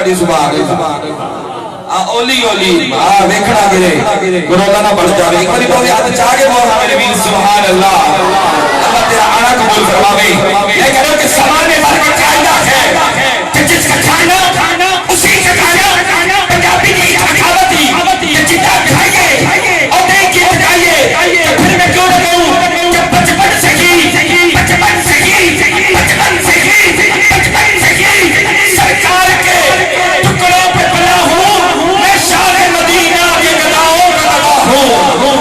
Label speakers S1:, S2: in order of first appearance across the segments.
S1: دی سبحان اللہ اولی اولی ویکھنا گرے گرولا نہ بڑھ جاوے ایک باری بہت ہاتھ چاہ کے بہت میرے ویر سبحان اللہ اللہ تیرا آنا قبول فرماوے میں کہہ رہا ہوں کہ زمانے بھر کا قاعدہ ہے کہ جس کا کھانا اسی کا کھانا پنجابی کی ثقافت ہی کہ جتنا کھائیے اور دیکھیے کھائیے کہ پھر میں کیوں نہ کہوں کہ بچپن سے ہی سرکار کے ٹکڑوں پہ بنا ہوں میں شاہ مدینہ کے گداؤں کا گدا ہوں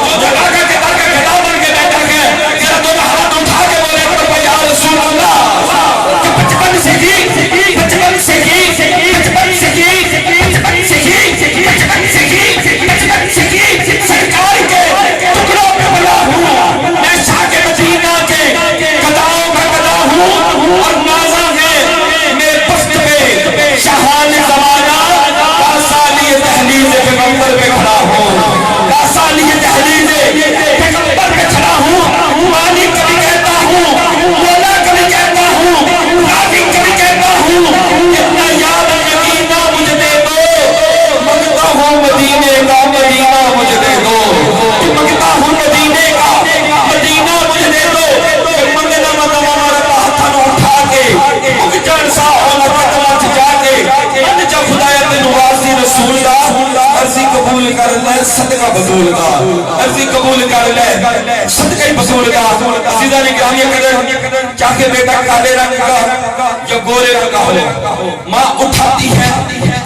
S1: جو جگہ کا گدا بن کے بیٹھا ہے ذرا دونوں ہاتھ اٹھا کے بولے یا رسول اللہ کہ بچپن سے ہی سرکار کے ٹکڑوں پہ بنا ہوں میں شاہ کے مدینہ کے گداؤں کا گدا ہوں اور نازا ہے میرے پشت پہ شاہان زمانہ کاسالی تحلیل پیغمبر پہ کھڑا ہوں کاسالی تحلیل پیغمبر پہ کھڑا ہوں مالی کبھی کہتا ہوں مولا کبھی کہتا ہوں راضی کبھی کہتا ہوں اتنا یاد یقینہ مجھے دے دو منگتا ہوں مدینے کا مدینہ مجھے دے دو منگتا ہوں مدینے کا مدینہ مجھے دے دو منگنا مدینہ ہمارا ہاتھوں اٹھا کے مگجن سا ہونا قدمت جا کے انجا خدایت نوازی رسول دا عرضی قبول کر لے صدقہ بطول دا عرضی قبول کر لے صدقہ بطول دا عزیزہ نے گرامی قدر چاہے بیٹا کالے رنگ کا یا گورے رنگ کا ہو ماں اٹھاتی ہے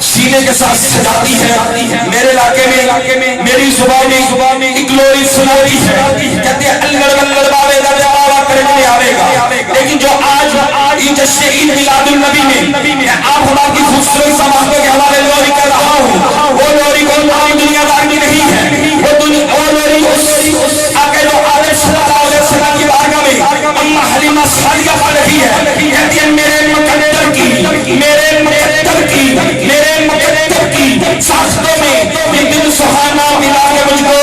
S1: سینے کے ساتھ سجاتی ہے میرے علاقے میں میری زبان میں ایک لوری سناتی ہے کہتے ہیں الگڑ بلگڑ باوے دا جوابہ کرنے آوے گا لیکن جو آج یہ جشن عید میلاد النبی میں آپ ہمارا کی خوبصورت سماعتوں کے حوالے لوری کر رہا ہوں وہ لوری کون دنیا دار کی نہیں ہے وہ لوری اس آقا جو عالم صلی اللہ علیہ وسلم کی بارگاہ میں اماں حلیمہ سعدیہ پڑھ رہی ہے کہتی ہے میرے مقدر کی ساختوں میں یہ دل سہانا ملا کے مجھ کو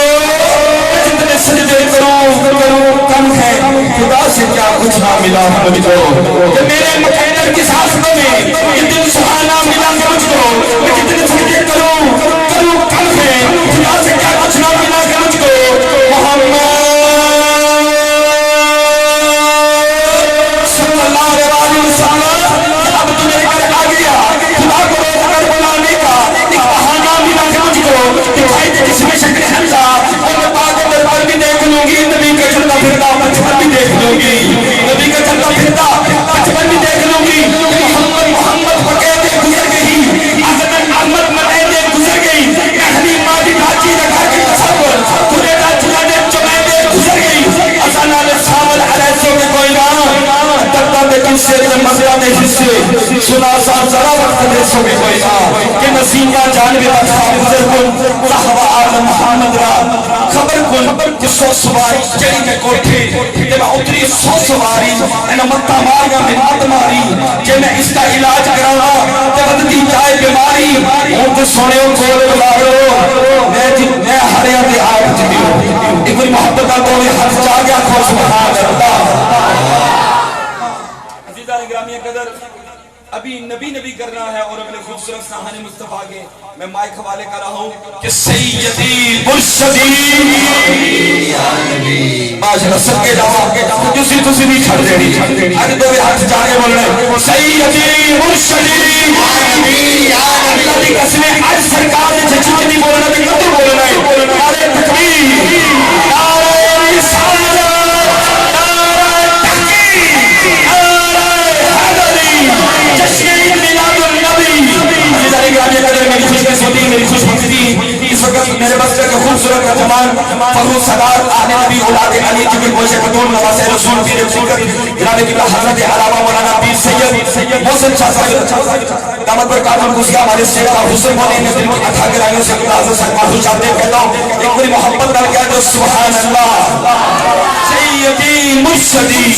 S1: جتنے سجدے کروں کم ہے خدا سے کیا کچھ نہ ملا مجھ کو کہ میرے مقدر کی ساختوں میں یہ دل سہانا ملا کے مجھ کو میں جتنے سجدے کروں کم ہے خدا سے کیا کچھ نہ ملا کے مجھ کو محمد صلی اللہ علیہ وسلم اب تو میرے گھر آ گیا خدا کو روک کر بلانے کا ایک بہانہ ملا کے مجھ کو دکھائی دے جس میں شکل حمزہ اور میں پاک دربار بھی دیکھ لوں گی نبی کا چلتا پھرتا بچپن بھی دیکھ لوں گی نبی کا چلتا پھرتا بچپن بھی دیکھ لوں گی محمد پکیتے گزر گئی احمد مٹیتے گزر گئی اہلی ماں کی بھاچی رکھا کے تصور خلیدہ چلانے چمیتے گزر گئی ازانا نے سامل علیہ سو کے کوئی نام تکتا دے کم سے مزرہ نے حصے سنا سان ذرا وقت دے سو کے کوئی نام کہ نسیمہ جانبی رکھا گزر کن صحبہ آدم محمد را خبر کن کہ سو سواری چلی کے کوٹھے جب اتری سو سواری انہ مطا مارگا میں مات ماری جب میں اس کا علاج کرانا جب بدتی جائے بیماری ہوں تو سونے ہوں کھولے بلارو میں ہریا دے آئے جبی ہوں ایک بری محبت آتا ہوئے حد چاہ گیا کھو سبحان اللہ عزیزہ نگرامی قدر ابھی نبی کرنا ہے اور اپنے خوبصورت ساحن مصطفیٰ کے میں مائک حوالے کر رہا ہوں کہ سیدی مرشدی یا نبی ماشاءاللہ سب کے جاؤ تسی بھی چھڑ دینی آگے دو بھی ہاتھ جانے بول رہے سیدی مرشدی یا نبی اللہ دی قسمیں آج سرکار نے جھچی نہیں بول رہے کتو بول رہے نعرہ تکبیر نعرہ رسالت میری خوش مقصدی اس وقت میرے بس کے خوبصورت نوجوان فخر سردار آنے نبی اولاد علی جبل گوشے خطون نواز رسول پیر فکر جناب قبلہ حضرت علامہ مولانا پیر سید محسن شاہ صاحب دامت پر کاتم گسیا ہمارے سید حسن مولی نے دل کی عطا کے رائیوں سے قدر سے معذور چاہتے کہتا ہوں ایک بڑی محبت کر کے جو سبحان اللہ سیدی مرشدی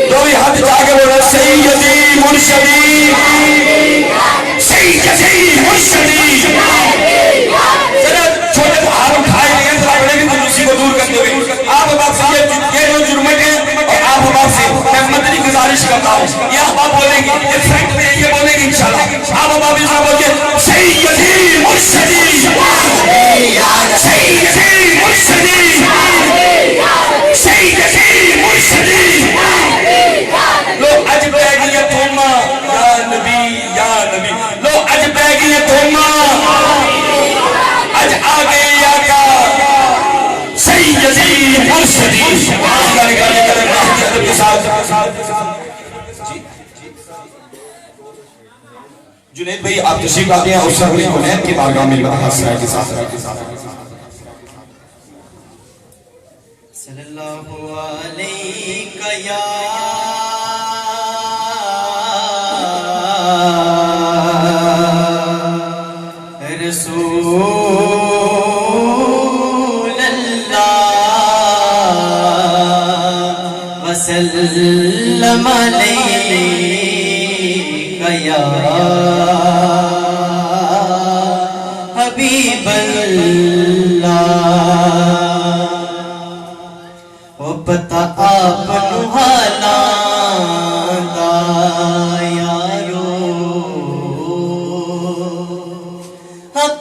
S1: دو بھی ہاتھ جا کے بولا سیدی مرشدی سیدی مرشدی ذرا چھوٹے بھار اٹھائے گئے ذرا بڑے بھی تنوسی کو دور کرتے ہوئے آپ باپ سے یہ جو جرمت ہے اور آپ باپ سے میں مدنی گزارش کرتا ہوں یہ آپ بولیں گے یہ فرنٹ میں یہ بولیں گے انشاءاللہ بھی صاحب ہوتے سیدی مرشدی سیدی مرشدی سیدی مرشدی لوگ اج بہ گئی توما یا نبی لوگ اج بہ گئی توما اج آگے آقا سیدی مرشدی جنید بھائی آپ تشریف آتے ہیں اس سرور جنید کی بارگاہ میں حاصلہ کے ساتھ
S2: صلی اللہ علیہ یا رسول اللہ وسلم علیہ یا حبیب اللہ او پتا آپ حالاں دا یارو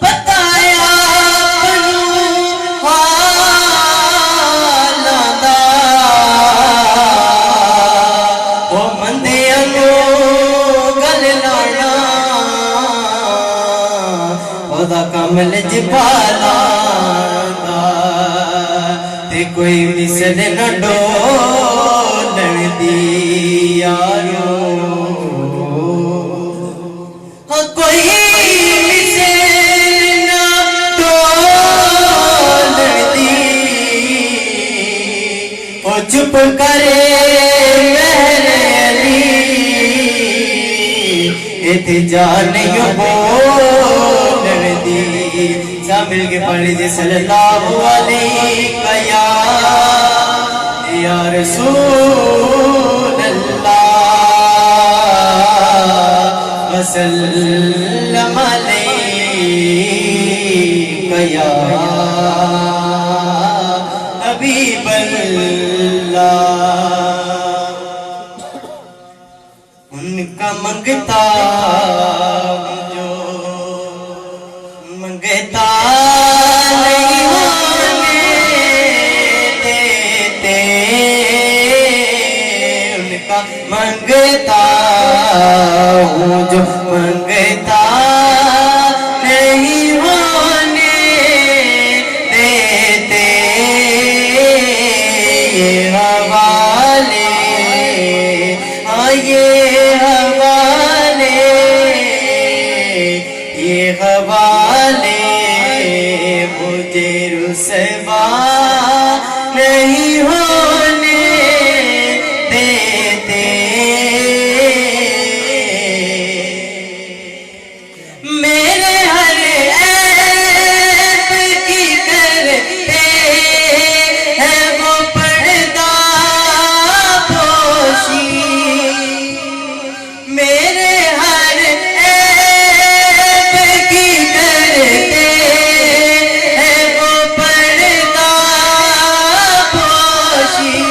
S2: پتا آپ حالاں دا او مندیاں نو گل لانا او دا کمل جبالا کوئی مثل نہ ڈولن دی یارو کوئی مثل نہ ڈولن دی او چپ کرے مہر علی ایتھے جانیوں بولن دی سب مل کے پڑھ لیجئے صلی اللہ علیہ یا رسول اللہ وسلم علیہ یا حبیب اللہ ان کا منگتا منگتا نہیں ہونے دیتے ان کا منگتا ہوں جو منگتا نہیں ہونے دیتے یہ حوالے یہ حوالے یہ حوالے مجھے رسوا نہیں ہونے دیتے میرے ہر عیب کی کرتے ہیں وہ پردہ پوشی میرے ہر عیب کی کرتے ہیں وہ پردہ پوشی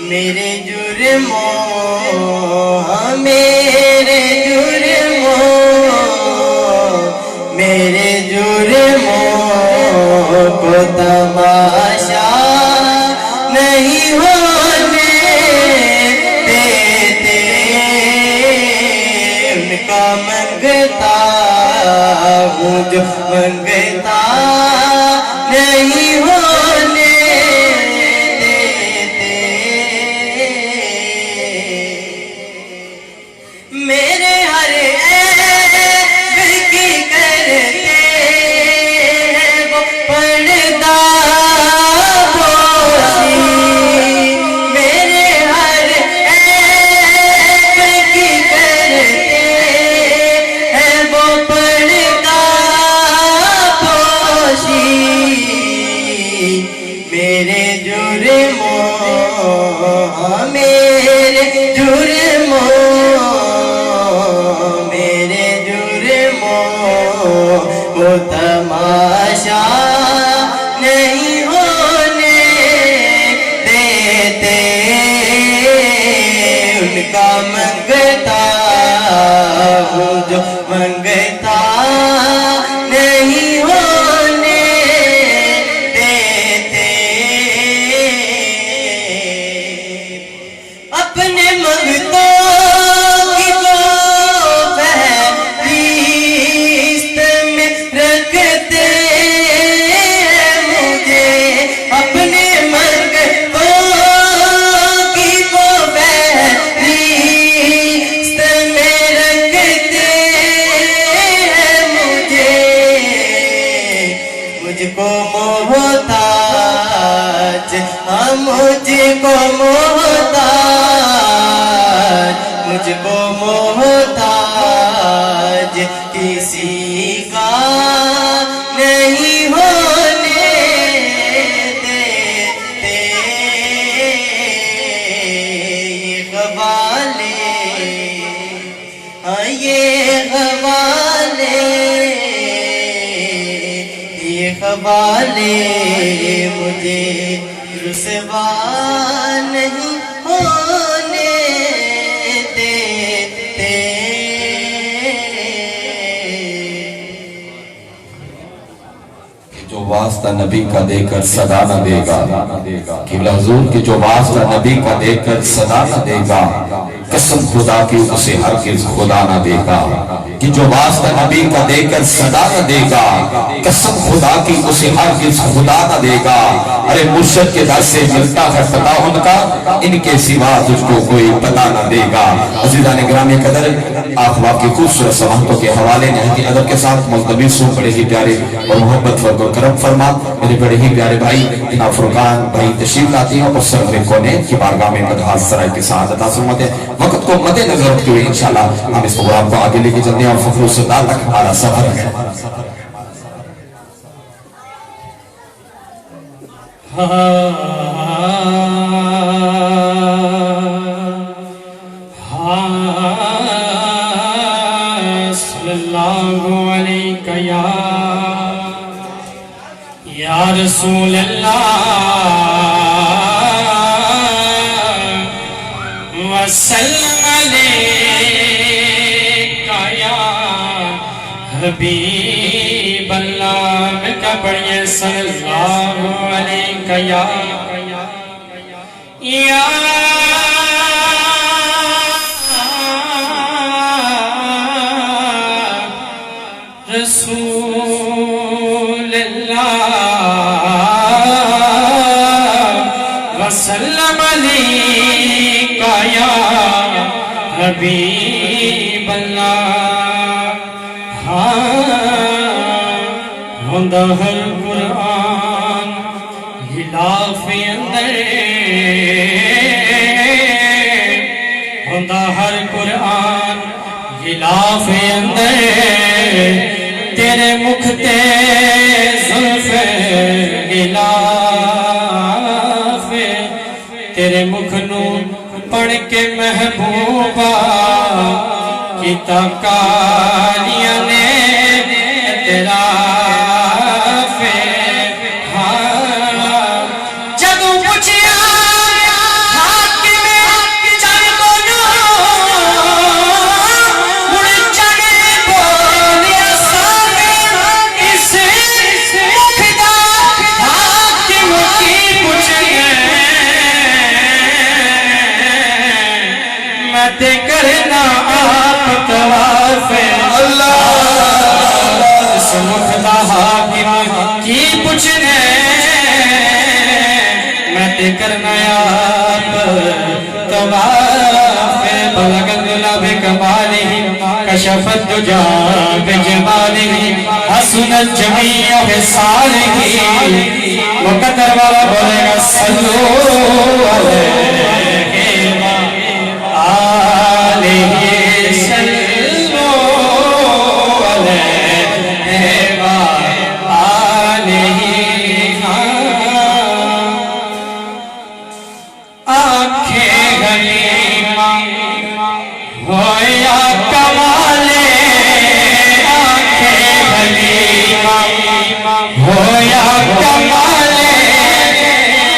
S2: میرے جرموں میرے جرموں کو تماشا نہیں ہونے دیتے ان کا منگتا ہوں جو منگتا نہیں ہونے دیتے میرے ہر عیب کی کرتے ہیں وہ پردہ پوشی میرے ہر عیب کی کرتے ہیں وہ پردہ پوشی میرے جرموں کو تماشا نہیں ہونے دیتے ان کا منگتا مجھ کو محتاج کسی کا نہیں ہونے دیتے یہ حوالے یہ حوالے مجھے رسوا نہیں ہونے دیتے
S1: جو واسطہ نبی کا دے کر صدا نہ دے گا قبلہ حضور کی جو واسطہ نبی کا دے کر صدا نہ دے گا قسم خدا کی اسے ہرگز خدا نہ دے گا کہ جو واسطہ نبی کا دے کر صدا نہ دے گا قسم خدا کی اسے ہرگز خدا نہ دے گا ارے مرشد کے در سے ملتا ہے پتہ ان کا ان کے سوا تجھ کو کوئی پتہ نہ دے گا عزیزان گرامی قدر آخواب کی خوبصورت سماحتوں کے حوالے نہایت ادب کے ساتھ ملتوی سو بڑے ہی پیارے اور محبت فرق و کرم فرما میرے بڑے ہی پیارے بھائی جناب فرقان بھائی تشریف لاتی ہیں اور سرور کونین کی بارگاہ میں بدحال سرائے کے سعادت حاصل ہوتے ہیں وقت کو مد نظر رکھتے ہوئے انشاءاللہ ہم اس پروگرام کو آگے لے کے چلتے ہیں اور فخر و سردار تک ہمارا سفر ہے
S3: صلی اللہ علیہ یا رسول اللہ وسلم علیکہ یا حبیب اللہ میں کا پڑھئے صلی اللہ علیہ یا رسول اللہ وسلم علیکہ یا حبیب اللہ ہوندہ ہر قرآن غلاف اندر ہوندہ ہر قرآن غلاف اندر تیرے مکھ تے زلف غلاف تیرے مکھ نو پڑھ کے محبوبہ کیتا کالیاں نے اعتراف جدوں پوچھیا حاکم چل بولو مڑ چڑے بولیا سامنے اس مکھ دا حاکم کی پوچھئے میں تے کرنا آپ طواف اللہ اس مکھ دا حاکم کی پوچھنے میں تے کرنا آپ طواف بلغ الدجا بکمالہ کشف الدجا بجمالہ حسنت جمیع خصالہ مقدر والا بولے گا صلو علیہ آلہ صلو علیہ آلہ آنکھیں غلیمہ ہویا کمالے آنکھیں غلیمہ ہویا کمالے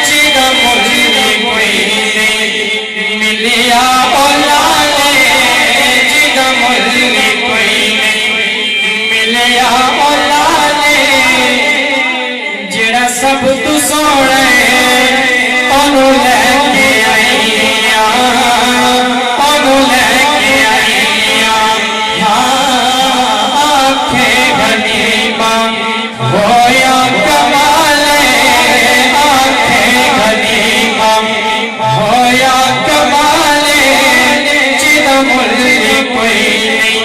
S3: جگہ مجھے کوئی نہیں ملیا اولادے جگہ مجھے کوئی نہیں ملیا اولادے جڑا سب تو سوڑے انہوں لے کے آئیاں انہوں لے کے آئیاں آنکھیں غلیمہ ہویا کمالے آنکھیں غلیمہ ہویا کمالے جدہ ملکی کوئی نہیں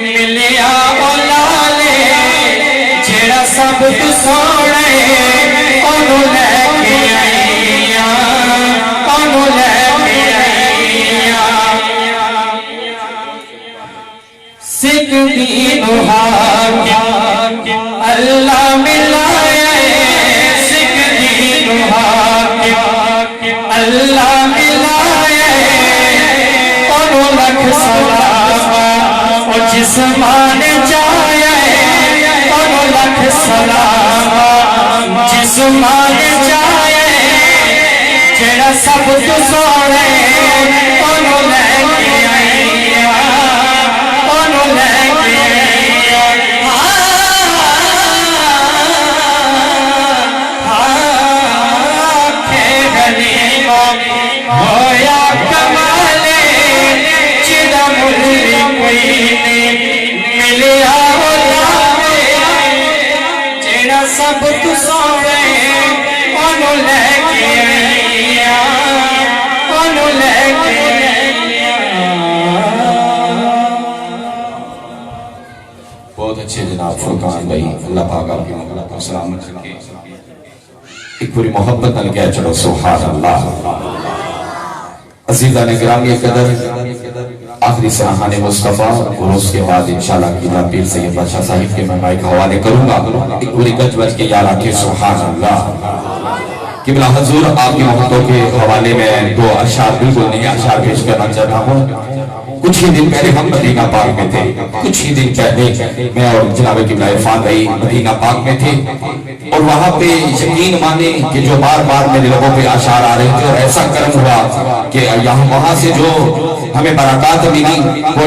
S3: ملیا اولالے جڑا سب تو سوڑے انہوں لے کے آئیاں سلام او جسمان جائے انو لکھ سلام جسمان جائے جڑا سب تو سونے انو لے کے آئی انو لے کے ہویا کمالے جدا ملی کوئی ملیا ہوتا جڑا سب تو سونے انو لے کے آئیا انو لے کے
S1: بہت اچھے جناب فرقان بھائی، اللہ پاک آپ کی محبت کو سلامت رکھے۔ ایک پوری محبت نل کہہ چڑھو سبحان اللہ۔ عزیزان گرامی قدر، آخری سرحان مصطفیٰ اور اس کے بعد انشاءاللہ قبلہ پیر سید بادشاہ صاحب کے میں مائک حوالے کروں گا۔ ایک پوری گج بج کے یاد رکھے سبحان اللہ۔ قبلہ حضور آپ کی محبتوں کے حوالے میں دو اشعار بالکل نہیں اشعار پیش کرنا چاہتا ہوں۔ کچھ ہی دن پہلے ہم مدینہ پاک میں تھے، کچھ ہی دن پہلے میں اور جناب قبلہ عرفان بھائی مدینہ پاک میں تھے، اور وہاں پہ یقین مانے کہ جو بار بار میرے لوگوں پہ اشعار آ رہے تھے، اور ایسا کرم ہوا کہ یہاں وہاں سے جو ہمیں برکات ملی وہ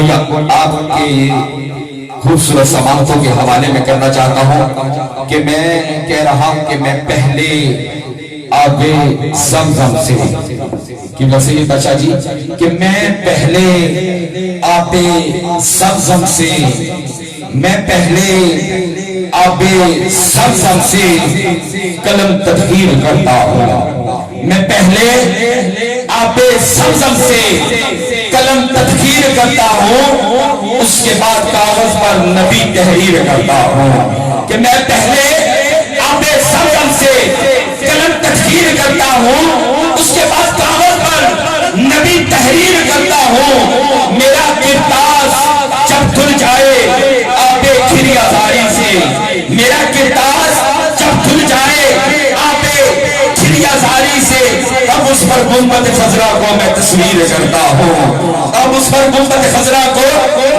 S1: آپ کی خوبصورت سماعتوں کے حوالے میں کرنا چاہتا ہوں کہ میں کہہ رہا ہوں کہ میں پہلے آب زمزم سے قبلہ سید بادشاہ جی کہ میں پہلے آب زمزم سے میں پہلے آب زمزم سے قلم تطہیر کرتا ہوں، میں پہلے آب زمزم سے قلم تطہیر کرتا ہوں، اس کے بعد کاغذ پر نبی تحریر کرتا ہوں کہ میں پہلے آب زمزم سے قلم تطہیر کرتا ہوں، اس کے بعد کاغذ پر نبی تحریر کرتا ہوں، میرا کرتاس جب دھل جائے آب کھریازاری سے، میرا کرتاس جب دھل جائے آب کھریازاری سے، اب اس پر گنبد خضرا کو میں تصویر کرتا ہوں، اب اس پر گنبد خضرا کو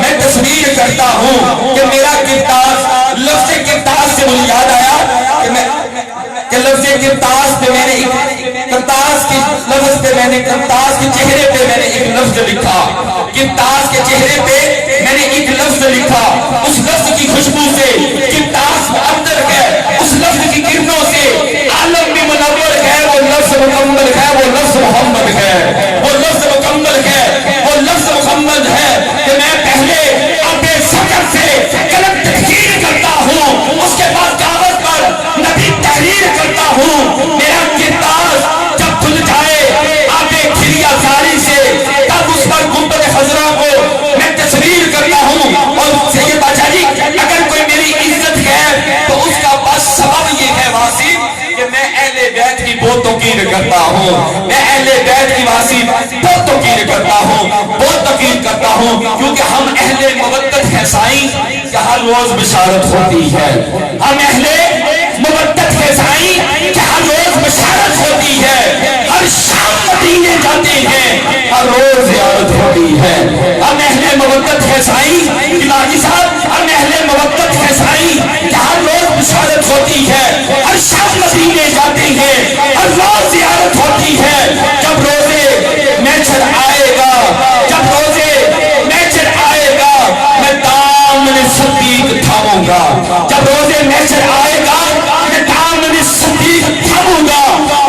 S1: میں تصویر کرتا ہوں کہ میرا کرتاس لفظ کرتاس سے مجھے یاد آیا کہ لفظ کرتاس پہ میں نے کرتاس کی لفظ پہ میں نے کرتاس کے چہرے پہ میں نے ایک لفظ لکھا، کرتاس کے چہرے پہ میں نے ایک لفظ لکھا، اس لفظ کی خوشبو سے کرتاس معطر ہے، اس لفظ کی کرنوں سے عالم بھی منور ہے، وہ لفظ مکمل ہے، وہ لفظ محمد ہے، وہ لفظ مکمل ہے، وہ لفظ محمد ہے کہ میں پہلے آب زمزم سے قلم تطہیر کرتا ہوں، اس کے بعد کاغذ پر نبی تحریر کرتا ہوں، میرا کرتاس جب دھل جائے آب کھریازاری سے، تب اس پر گنبد خضرا کو میں تصویر کرتا ہوں۔ اور سید بادشاہ جی اگر کوئی میری عزت ہے تو اس کا بس سبب یہ ہے واصف کہ میں اہل بیت کی بہت توقیر کرتا ہوں، میں اہل بیت کی واصف بہت توقیر کرتا ہوں، بہت توقیر کرتا ہوں، کیونکہ ہم اہل مودت ہے سائیں کہ ہر روز بشارت ہوتی ہے، ہم اہل مودت ہے سائیں کہ ہر روز بشارت ہوتی ہے، ہر شام مدینے جاتے ہیں، ہر روز زیارت ہوتی ہے، ہم اہل مودت ہے سائیں الہی صاحب، ہم اہل مودت ہے سائیں کہ ہر روز بشارت ہوتی ہے، ہر شام مدینے جاتے ہیں، ہر روز زیارت ہوتی ہے، جب روزے محشر آئے گا، جب روزے محشر آئے گا میں دامن صدیق تھاموں گا، جب روزے محشر آئے گا میں دامن صدیق تھاموں گا،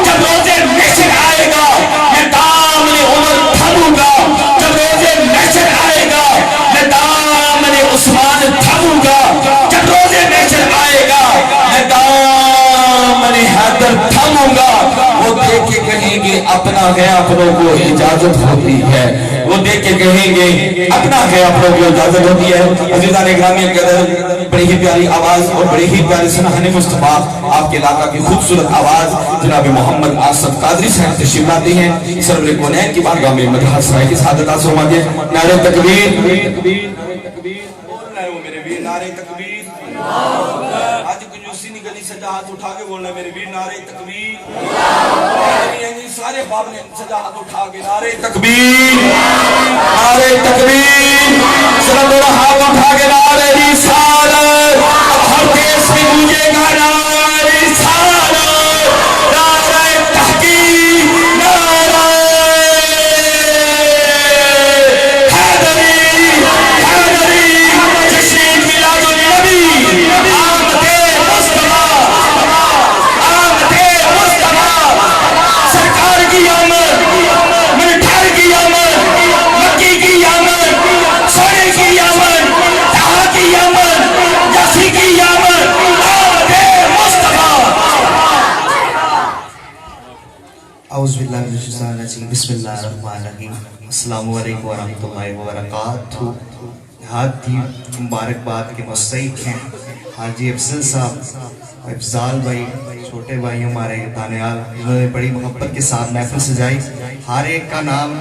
S1: جب روزے محشر آئے گا میں دامن عمر تھاموں گا، جب روزے محشر آئے گا میں دامن عثمان تھاموں گا، جب روزے محشر آئے گا میں دامن حیدر تھاموں گا۔ وہ دیکھ کے کہیں گے اپنا ہے اپنوں کو اجازت ہوتی ہے، وہ دیکھ کے کہیں گے اپنا ہے اپنوں کو اجازت ہوتی ہے۔ عزیزان گرامی قدر، بڑی ہی پیاری آواز اور بڑی ہی پیاری سنہن مصطفیٰ آپ کے علاقہ کی خوبصورت آواز جناب محمد آصف قادری صاحب تشریف لاتے ہیں، سرور کونین کی بارگاہ میں مدحت سرائے کی سعادت حاصل فرماتے ہیں۔ نعرہ تکبیر، بول رہے ہو میرے بھی نعرہ تکبیر، آج کنجوسی نکلی سے سجا ہاتھ اٹھا کے بولنا میرے بھی نعرے تکبیر سارے باپ نے سجا ہاتھ اٹھا کے نعرے تکبیر سب میرا ہاتھ اٹھا کے نعرے رسالت ہر دیش میں گونجے گا نعرے رسالت نعرے تحقیق نعرے حیدری جشن میلاد النبی آمد مصطفیٰ سرکار کی آمد ملٹھار کی آمد مکی کی آمد سونے کی آمد تہا کی آمد یاسی کی آمد آمد مصطفیٰ
S2: اعوذ باللہ من الشیطان الرجیم بسم اللہ الرحمن الرحیم السلام علیکم ورحمۃ اللہ وبرکاتہ ہاتھی مبارکباد کے مستحق ہیں حاجی افضل صاحب افضال بھائی چھوٹے بھائی ہمارے دانیال انہوں نے بڑی محبت کے ساتھ محفل سجائی ہر ایک کا نام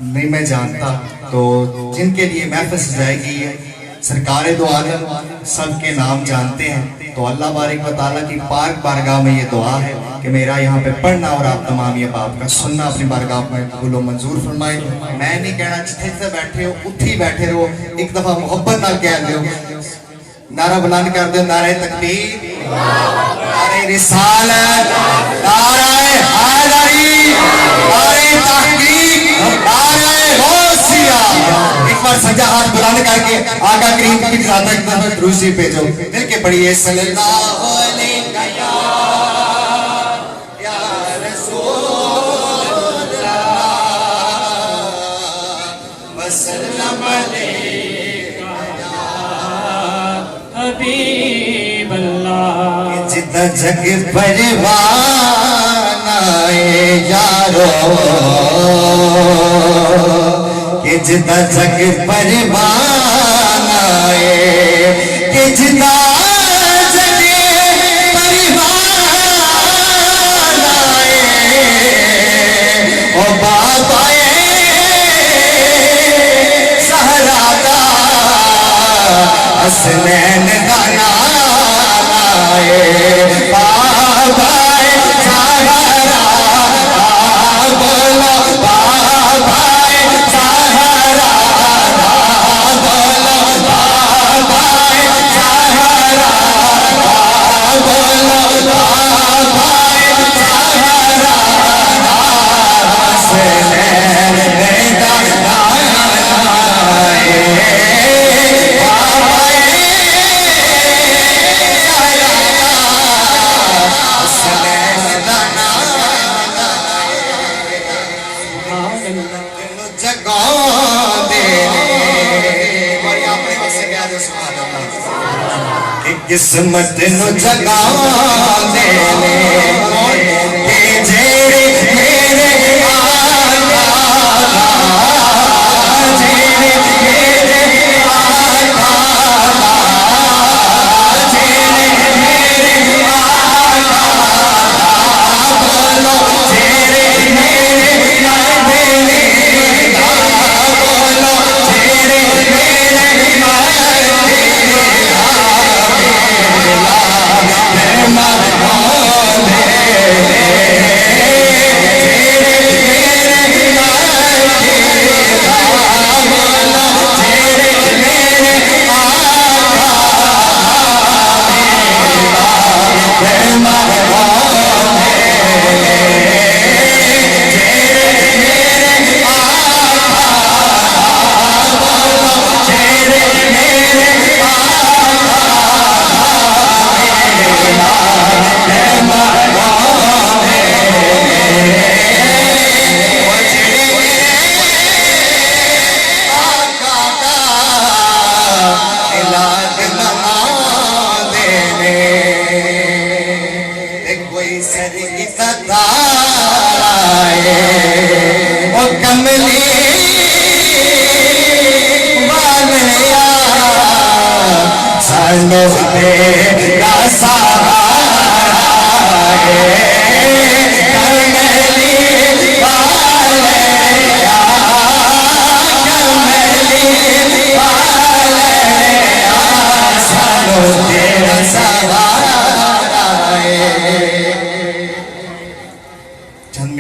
S2: نہیں میں جانتا تو جن کے لیے محفل سجائی گئی ہے سرکار دو عالم سب کے نام جانتے ہیں تو اللہ بارک و تعالیٰ کی پاک بارگاہ میں یہ دعا ہے کہ میرا یہاں پہ پڑھنا اور آپ تمام یہ باپ کا سننا اپنی بارگاہ میں قبول و منظور فرمائے میں نہیں کہنا جتنے سے بیٹھے ہو اتھی بیٹھے رہو ایک دفعہ محبت نہ کہہ دو نعرہ بلند کر دو نعرہ تکبیر نعرہ رسالت نعرہ حیدری نعرہ تحقیق نعرہ غوثیہ ایک بار سجا ہاتھ بلند کر کے آقا کریم کی ذات ایک دفعہ دروشی بھیجو دل کے پڑھیے صلی اللہ علیہ یا رسول اللہ وسلم علیہ
S3: حبیب اللہ
S2: جدہ جگ پروان آئے یارو کہ جدہ جگ پروان آئے کہ جدہ جگ پروان آئے او بابا سہرا دا حسنین دا نام آئے بابا سہرا بولو بابا سہرا بولو بابا سہرا بولو بابا سہرا حسنین دا نام آئے قسمت نو جگا دینے کہ جیڑے میرے آقا جیڑے میرے آقا جیڑے میرے آقا بولو جیڑے میرے مدینے بولو جیڑے میرے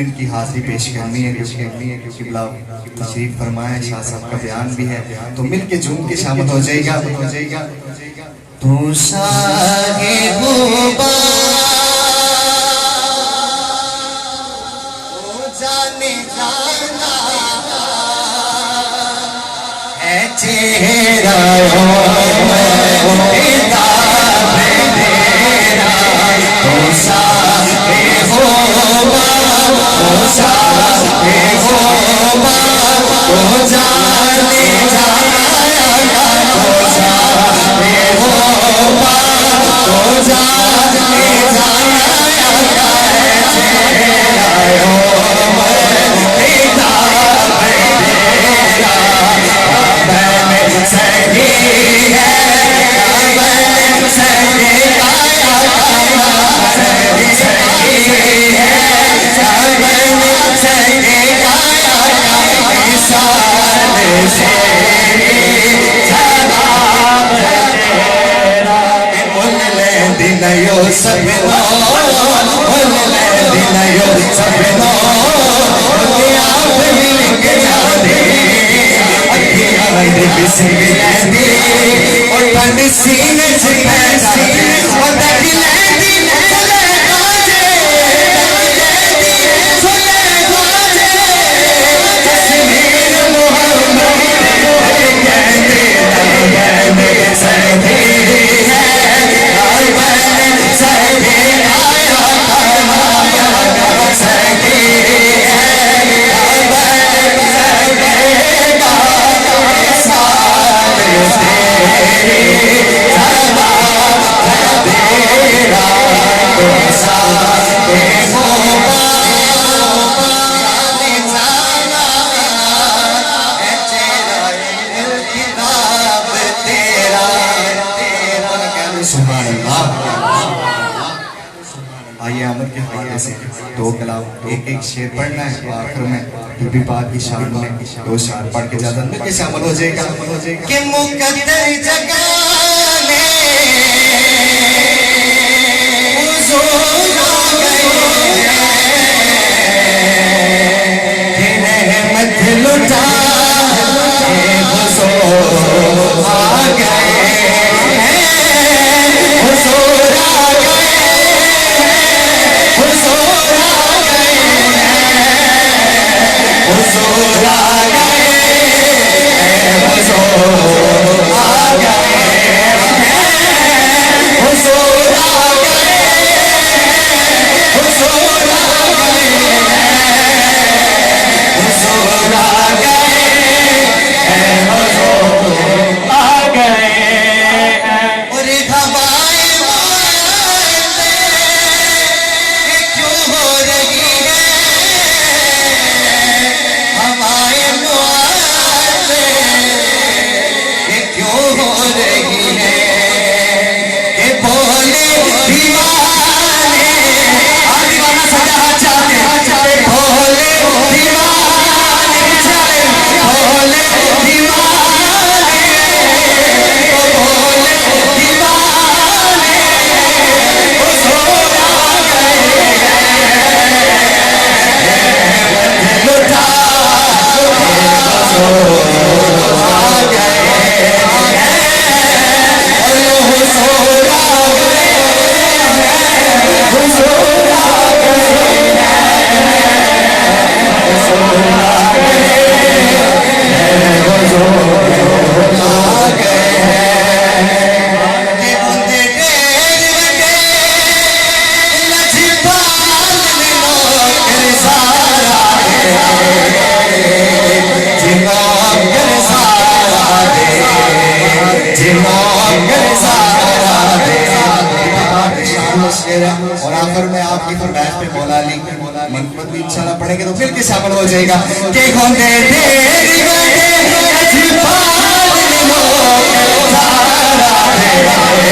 S2: ان کی حاضری پیش کرنی ہے کیونکہ قبلہ تشریف فرمائے، شاہ صاحب کا بیان بھی ہے، تو مل کے جھوم کے شامل ہو جائے گا. تو صاحب جانے جانا ہے چہرہ دو کلام ایک شعر پڑھنا ہے، آخر میں نبی پاک کی شان میں دو شعر پڑھ کے زیادہ مل کے شامل ہو جائے گا. کہ مقدر جگانے حضور آ گئے، کہ رحمت لٹانے حضور آ گئے، حضور آ گئے، حضور آ گئے، حضور آ گئے، حضور آ گئے، حضور آ گئے، حضور آ گئے، حضور آ گئے، حضور آ گئے. اور ہوائیں کیوں ہو رہی ہے، ہوائیں کیوں ہو رہی ہے، کہ بولے دیوانے دیوانہ سجا چاہتے، بولے دیوانے چلے، بولے دیوانے، بولے دیوانے، حضور آ گئے، لٹا حضور آ گئے، حضور آ گئے، حضور آ گئے، حضور آ گئے، حضور آ گئے. کہ بندے ڈیر وڈے لجپال نوکر سارا ہے، جی نوکر سارا ہے، جی نوکر سارا ہے. اور آخر میں آپ کی فرمائش پہ مولا علی منقبت بھی انشاءاللہ پڑھیں گے تو پھر کے شامل ہو جائے گا. کہ ہوندے ڈیر وڈے لجپال نوکر سارا ہے،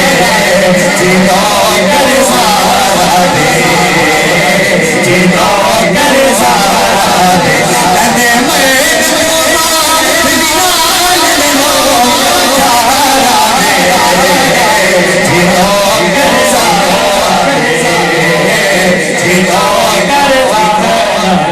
S2: جی نوکر سارا ہے، جی نوکر سارا ہے. کہندے مرد نومان بلال نوکر سارا ہے، جی نوکر سارا ہے، جی نوکر سارا ہے.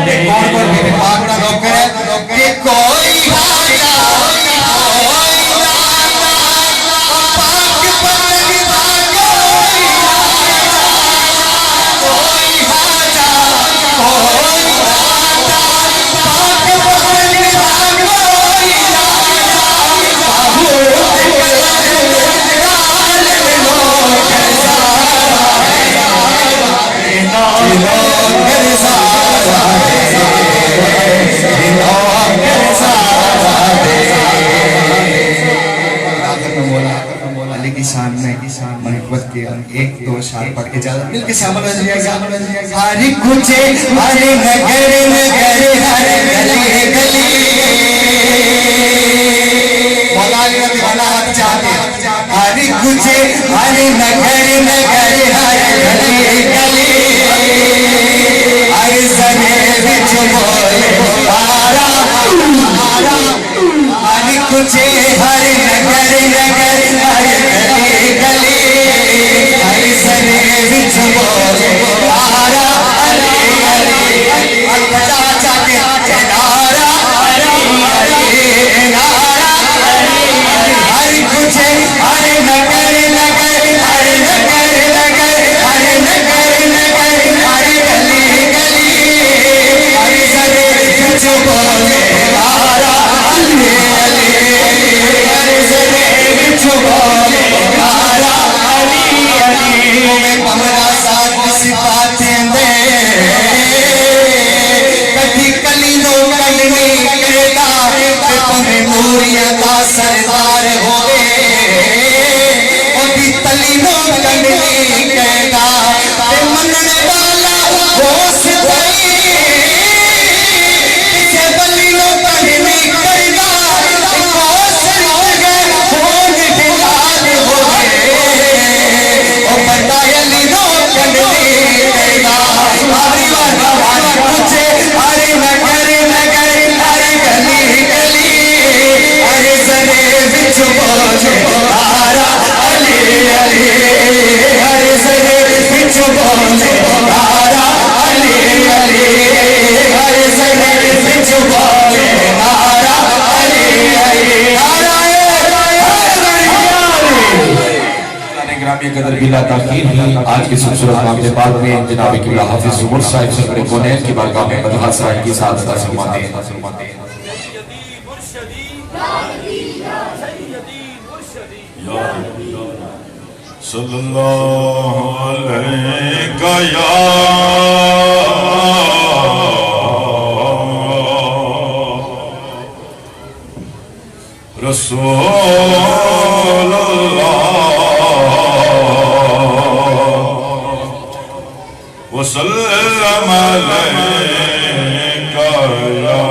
S2: اشعار پڑھ کے جانا مل کے شامل ہو جائے گا ہر کچھ ہر نگر نگر ہر گلی گلی مولا علی رضی اللہ عنہ چاہتے ہر کچھ ہر نگر نگر ہر گلی گلی ہر زمین بچ بولے آرا ہر کچھ ہر نگر نگر ہر گلی گلی ہر زمین بچ بولے آرا علی علی بجا چاہتے ہیں نارا علی علی نارا ہر کچھ ہر نگر نگر ہر نگر نگر ہر نگر نگر ہر گلی گلی ہر زمین بچ بولے آرا علی علی ہر زمین بچ بولے آرا علی علی میں پمرا ساتھ صفاتیں دے کٹھی کلی نو کلمی کہتا کہ تمہیں نوریہ کا سردار ہوئے اور تلی نو کلمی کہتا کہ مننے والا ہو سدائی کسے بلی نو کلمی کہتا کہ کوسر جگہ ہون بلال ہوئے اور بردائی لی نو کلمی کہتا ہماری والا ہر کچھ ہر نگر نگر ہر گلی گلی ہر زمین بچ بولے آرا علی علی ہر زمین بچ بولے آرا علی علی ہر زمین بچ بولے آرا علی علی
S1: گرامی قدر بلا تاخیر ہی آج کے خوبصورت معاملے بعد میں جناب قبلہ حافظ عمر صاحب سرور کونین کی بارگاہ میں مدحت صاحب کی سعادت حاصل فرماتے ہیں
S4: صلی اللہ علیہ یا رسول اللہ وسلم علیہ یا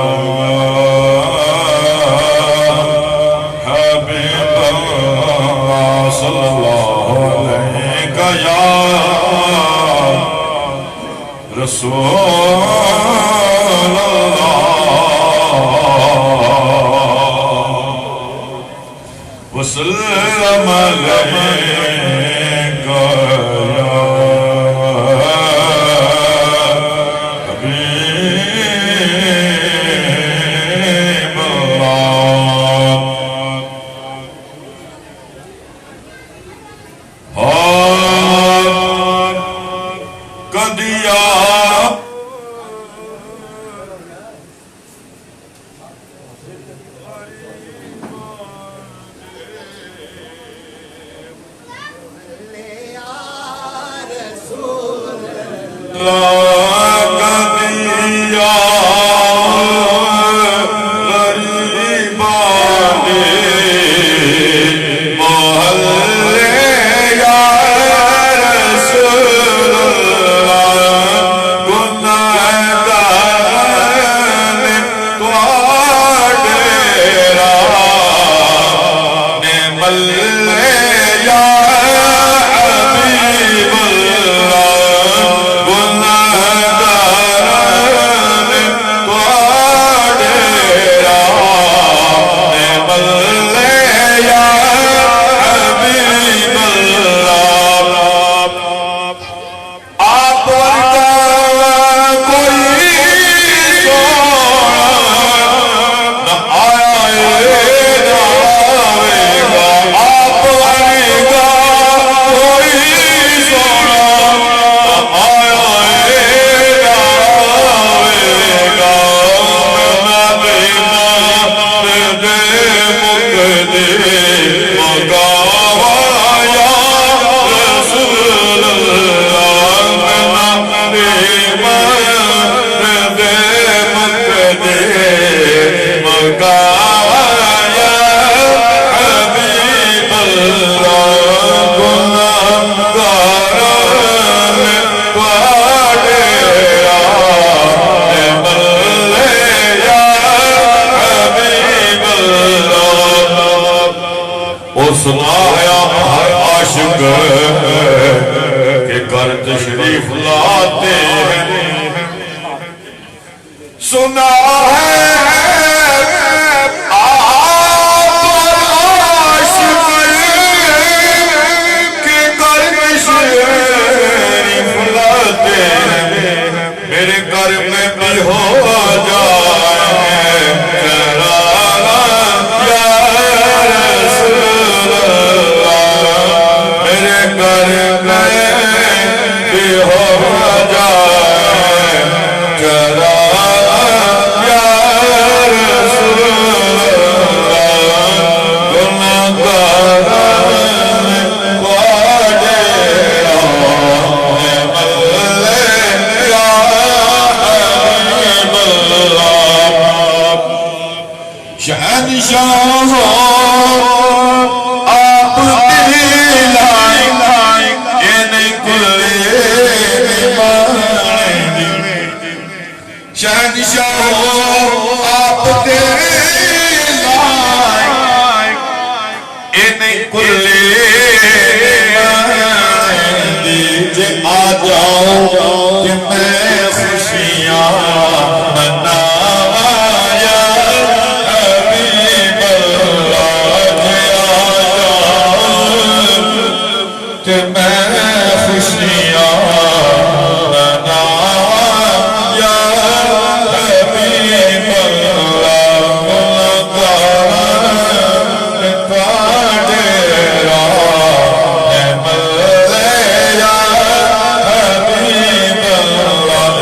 S4: حبیب اللہ صلی اللہ علیہ یا رسول اللہ وسلم علیہ سنا ہے آپ عاشق کے گرمش رفلاتے میرے گھر میں بھی ہو جائے چراغا یا رسول اللہ میرے گھر میں بھی ہو جائے چراغا یا رسول اللہ گناہگار شہنشاہ آپ دلائیں ان کل شہنشاہ آپ دلائیں ان کل دیجے آ جاؤ کہ میں خوشیاں منایا کہ میں خوشیاں منایا یا حبیب اللہ گناہگار کا ڈیرا ہے ملے یا حبیب اللہ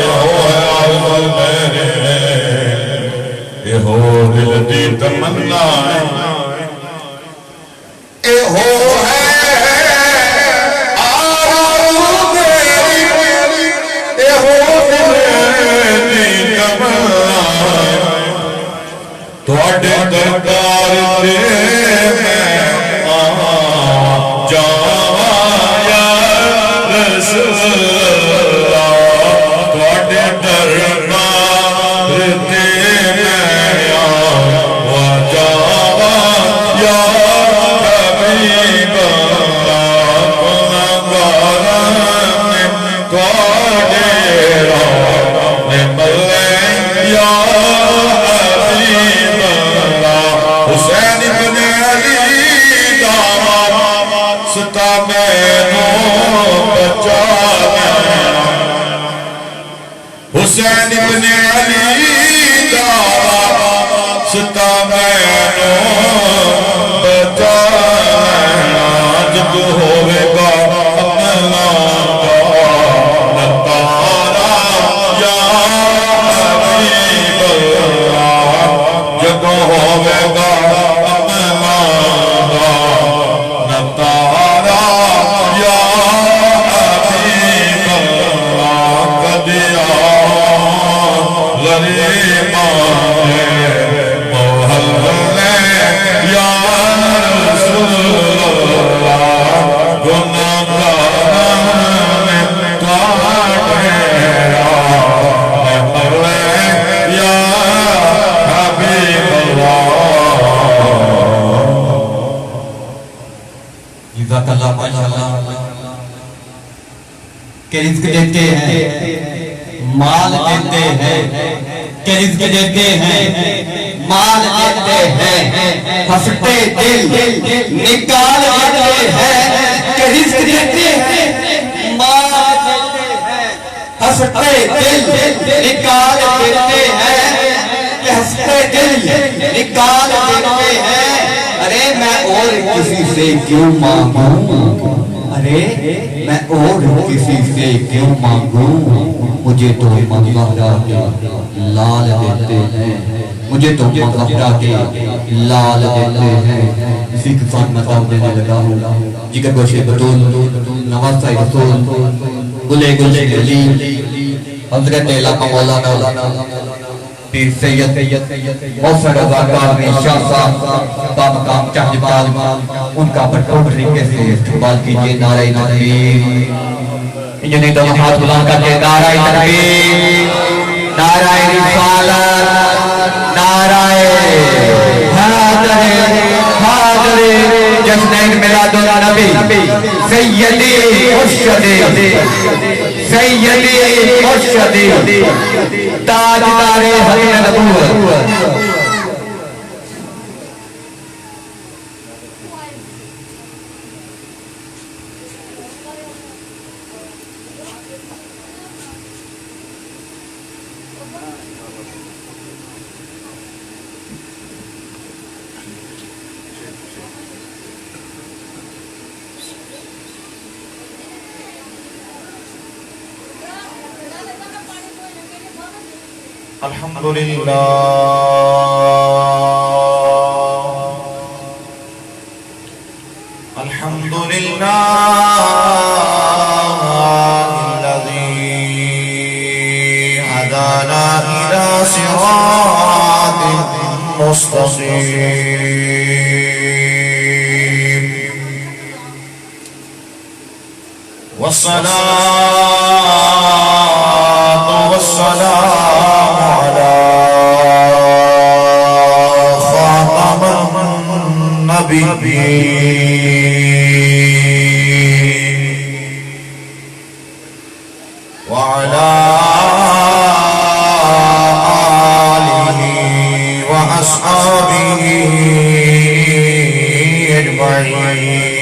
S4: یہ ہو دل دی تمنا اے ہو ہے تواڈے دربار تے میں جاواں یا رسول اللہ تواڈے دربار تے میں جاواں یا حبیب اللہ گناہگاراں نے تواڈے راہ ملے یا حسین بن علی دارا ستا مینوں بچا حسین بن علی دارا ستا مینوں بچا جب ہوئے گا اپنا نتارا یا حبیب اللہ جب ہوئے گا
S5: کہ رزق دیتے ہیں مال دیتے ہیں کہ رزق دیتے ہیں مال دیتے ہیں ہنستے دل نکال دیتے ہیں کہ رزق دیتے ہیں مال دیتے ہیں ہنستے دل نکال دیتے ہیں کہ ہنستے دل نکال دیتے ہیں ارے میں اور کسی سے کیوں مانگوں ارے میں اور کسی سے کیوں مانگوں مجھے تو مغفرہ کے لال دیتے ہیں مجھے تو مغفرہ کے لال دیتے ہیں اسی کے ساتھ میں صاحب دینے لگا ہوں جگر گوشے بطول نواز صاحب رسول گلے گلے گلی حضرت علاقہ مولانا پیر سید محسن رضا کاظمی شاہ صاحب بامقام چاہ جبال ان کا بھرپور طریقے سے استقبال کیجئے نعرہ تکبیر انجنی دو ہاتھ بلند کر کے نعرہ تکبیر نعرہ رسالت نعرہ حاضر جشن میلاد النبی سیدی مرشد سیدی مرشدی تاجدار حق نبوت
S4: الحمدللہ الحمدللہ الذی ہدانا الی صراط مستقیم والصلاة والسلام على خاتم النبيين وعلى آله وأصحابه أجمعين.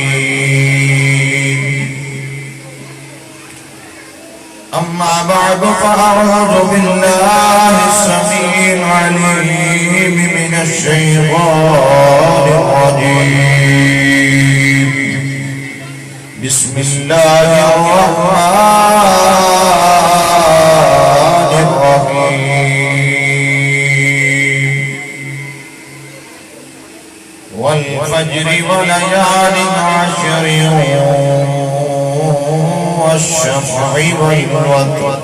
S4: أما بعد فأعوذ بالله السميع العليم من الشيطان الرجيم. بسم الله الرحمن الرحيم. والفجر وليال عشر والشفع والوتر.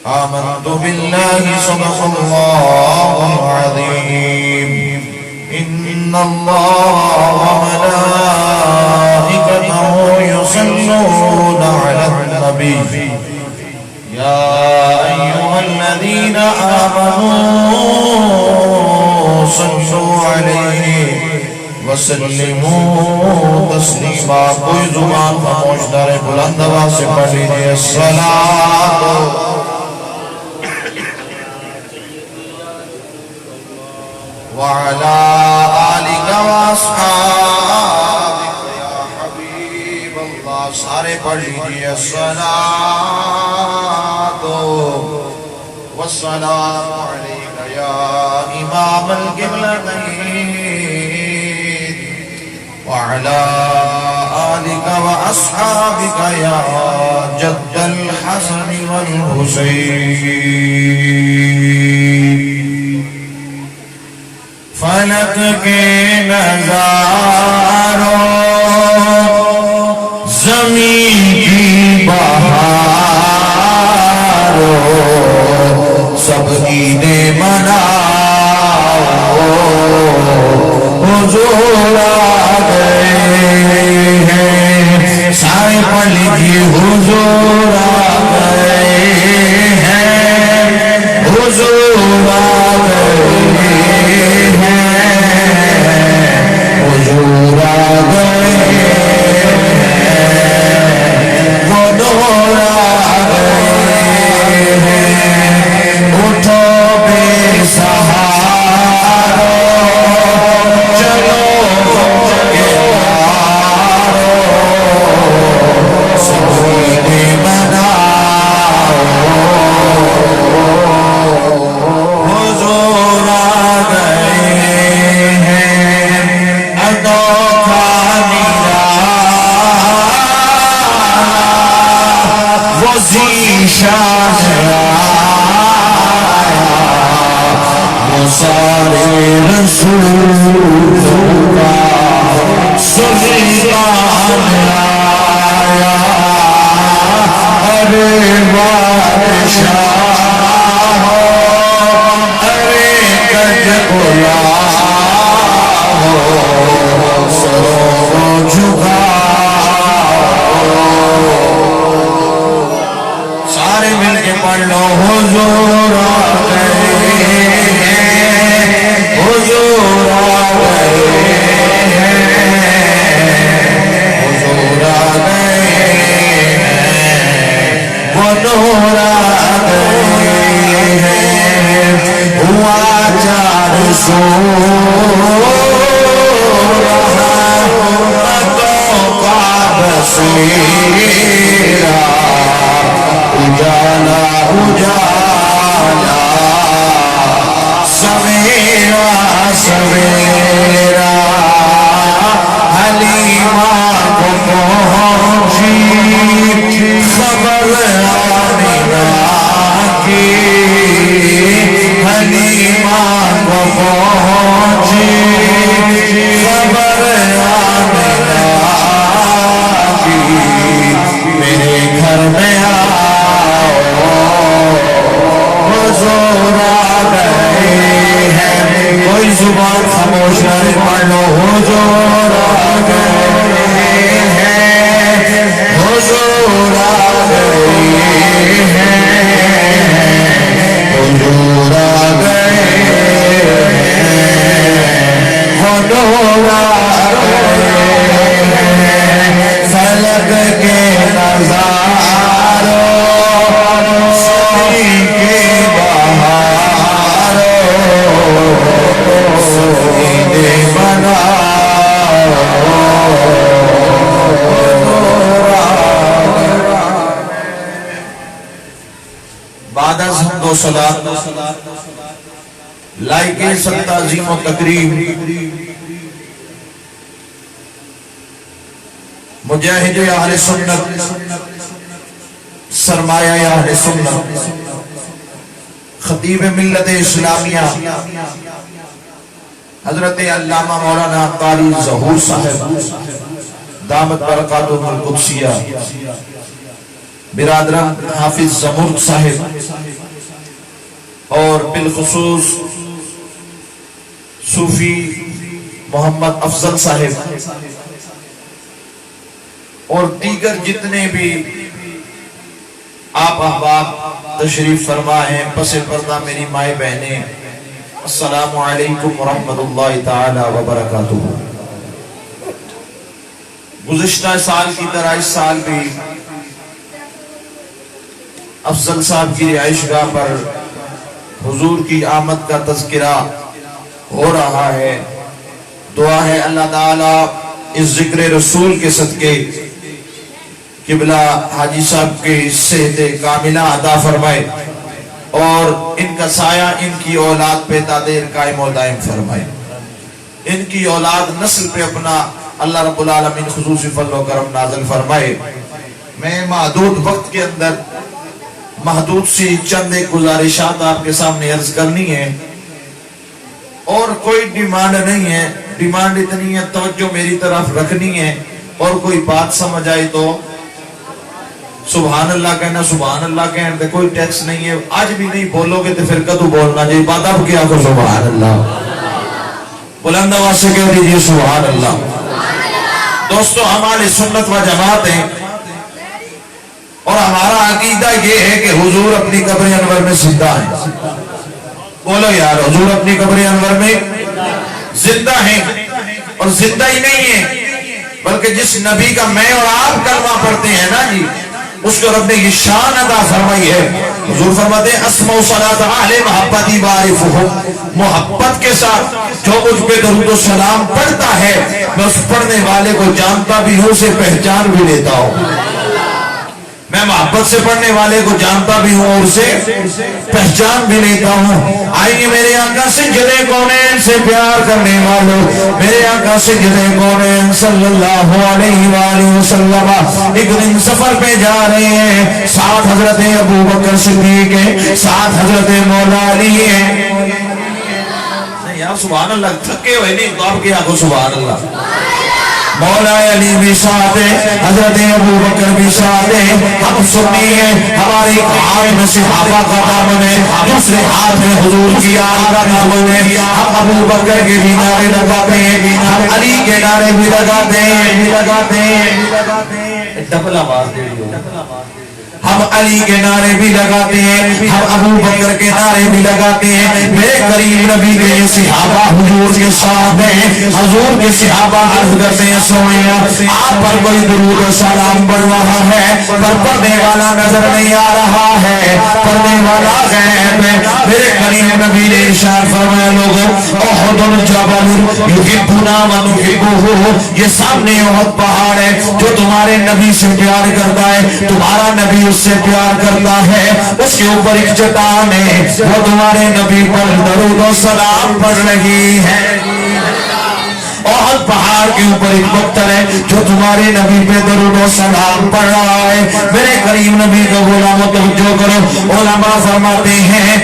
S4: آمنت بالله صدق الله العظيم. إن الله وملائكته يصلون على النبي يا أيها الذين آمنوا صلوا عليه وسلموا تسلیما. کوئی زبان خاموش دارے بلند آواز سے پڑھ لیجئے الصلاۃ وعلی آلک واصحابک یا حبیب اللہ. سارے پڑھ لیجئے الصلاۃ والسلام علیک یا امام القبلتین وعلى آلك وأصحابك يا جد الحسن والحسين. فلک کے نظاروں زمین کی بہاروں سب عید مناؤ حضور آ گئے ہیں. سائے پڑھ لیجیے حضور آ گئے ہیں حضور آ گئے ہیں حضور آ گئے ہیں حضور آ گئے ہیں. اٹھو بے سہارو چلو کے پارو سبھی مناؤ حضور آ گئے ہیں. انوکھا نرالا وہ ذیشان آیا سارے رسولوں کا سلطان آیا. ارے بادشاہ ارے گج گلاؤ سرو جھکاؤ. سارے مل کے پڑھ لو حضور آ گئے حضور آ گئے ہیں حضور آ گئے ہیں اجالا سویرا سویرا حلیمہ کو پہنچی خبر آمینہ کی حلیمہ کو پہنچی خبر آمینہ کی میرے گھر میں آؤ حضور آ گئے ہیں کوئی زبان خاموش رہے پڑھ لو حضور آ گئے ہیں حضور آ گئے ہیں حضور آ گئے حضور آ گئے فلک کے نظاروں سبھی کے بہاروں سجدے بناؤ بعد از حمد و صلات لائق سب تعظیم و تکریم مجاہد اہل سنت سرمایہ اہل سنت خطیب ملت اسلامیہ حضرت علامہ مولانا قاری ظہور صاحب دامت برکاتہ القدسیہ برادران حافظ زمرد صاحب اور بالخصوص صوفی محمد افضل صاحب اور دیگر جتنے بھی آپ احباب تشریف فرما ہیں پس پردہ میری مائیں بہنیں السلام علیکم ورحمۃ اللہ تعالی وبرکاتہ۔ گزشتہ سال کی طرح اس سال بھی افضل صاحب کی رہائش گاہ پر حضور کی آمد کا تذکرہ ہو رہا ہے۔ دعا ہے اللہ تعالیٰ اس ذکر رسول کے صدقے قبلہ حاجی صاحب کی صحت کاملہ عطا فرمائے اور ان کا سایہ ان کی اولاد پہ تادیر قائم و دائم فرمائے، ان کی اولاد نسل پہ اپنا اللہ رب العالمین خصوصی فضل و کرم نازل فرمائے۔ میں محدود وقت کے اندر محدود سی چند ایک گزارشات آپ کے سامنے عرض کرنی ہے اور کوئی ڈیمانڈ نہیں ہے، ڈیمانڈ اتنی ہے توجہ میری طرف رکھنی ہے اور کوئی بات سمجھ آئی تو سبحان اللہ کہنا، سبحان اللہ کہنا، کوئی ٹیکس نہیں ہے۔ آج بھی نہیں بولو گے تو پھر کدو بولنا جی بات اب کیا کو سبحان اللہ بلند آواز سے کہہ دیجیے سبحان اللہ۔ دوستو ہمارے سنت و جماعت ہیں اور ہمارا عقیدہ یہ ہے کہ حضور اپنی قبر انور میں زندہ ہیں۔ بولو یار حضور اپنی قبر انور میں زندہ ہیں اور زندہ ہی نہیں ہیں بلکہ جس نبی کا میں اور آپ کلمہ پڑھتے ہیں نا جی اس کو رب نے یہ شان عطا فرمائی ہے۔ حضور فرماتے ہیں اسمع صلاۃ اہل محبتی بعرفہم، محبت کے ساتھ جو مجھ پہ درود و سلام پڑھتا ہے میں اس پڑھنے والے کو جانتا بھی ہوں، اسے پہچان بھی لیتا ہوں۔ میں محبت سے پڑھنے والے کو جانتا بھی ہوں اور اسے پہچان بھی لیتا ہوں۔ آئیے میرے آقا سجدے کونین سے پیار کرنے والوں، میرے آقا سجدے کونین صلی اللہ علیہ وآلہ وسلم ایک دن سفر پہ جا رہے ہیں، ساتھ حضرت ابو بکر صدیق ہے، ساتھ حضرت مولا علی ہے۔ نہیں آپ سبحان اللہ تھکے ہوئے نہیں تو آپ کیا کو سبحان اللہ۔ مولا علی بھی ساتھ ہے، حضرت ابو بکر بھی ساتھ ہے۔ ہم سنی ہیں ہماری ہاتھ میں صحابہ کا دامن ہے، دوسرے ہاتھ میں حضور کی آل کا دامن ہے۔ ہم ابو بکر کے بھی نعرے لگاتے ہیں، ہم علی کے نعرے بھی لگاتے ہیں۔ ڈبل آواز دے رہی ہو۔ ہم علی کے نعرے بھی لگاتے ہیں، ہم ابو بکر کے نعرے بھی لگاتے ہیں۔ میرے قریب نبی کے صحابہ حضور کے ساتھ ہیں، حضور کے صحابہ عرض کرتے ہیں سوئے آپ پر کوئی درود و سلام پڑھ رہا ہے پر پڑھنے والا نظر نہیں آ رہا ہے، پڑھنے والا غیب ہے۔ میرے قریب نبی نے ارشاد فرمایا لوگوں احد جبل یحبنا ونحبہ، یہ سامنے احد پہاڑ ہے جو تمہارے نبی سے پیار کرتا ہے، تمہارا نبی اس سے پیار کرتا ہے اس کے اوپر ایک چٹان ہے وہ تمہارے نبی پر درود و سلام پڑھ رہی ہے. احد پہاڑ کے اوپر ایک پتھر ہے جو تمہارے نبی پہ درود و سلام پڑھ رہا ہے. میرے کریم نبی کا غلاموں توجہ کرو. علماء فرماتے ہیں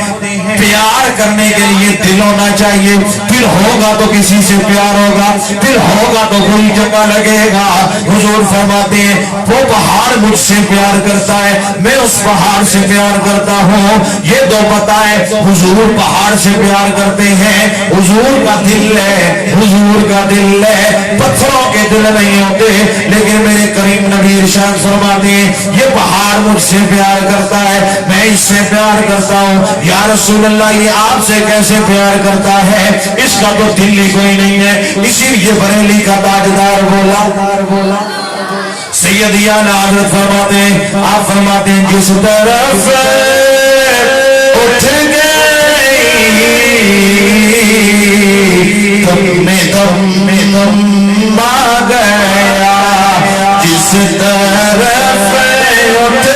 S4: پیار کرنے کے لیے دل ہونا چاہیے, پھر ہوگا تو کسی سے پیار ہوگا, پھر ہوگا تو کوئی جگہ لگے گا. حضور فرماتے ہیں وہ پہاڑ مجھ سے پیار کرتا ہے, میں اس پہاڑ سے پیار کرتا ہوں. یہ تو پتا ہے حضور پہاڑ سے پیار کرتے ہیں, حضور کا دل ہے, حضور کا دل ہے, پتھروں کے دل نہیں ہوتے. لیکن میرے کریم نبی ارشاد فرماتے ہیں یہ پہاڑ مجھ سے پیار کرتا ہے, میں اس سے پیار کرتا ہوں. یا رسول اللہ یہ آپ سے کیسے پیار کرتا ہے, اس کا تو دل ہی کوئی نہیں ہے. اسی لیے بریلی کا تاجدار بولا سیدی اعلیٰ حضرت فرماتے ہیں, آپ فرماتے ہیں جس طرف اٹھ گئی دم میں آ گیا, جس طرف اٹھ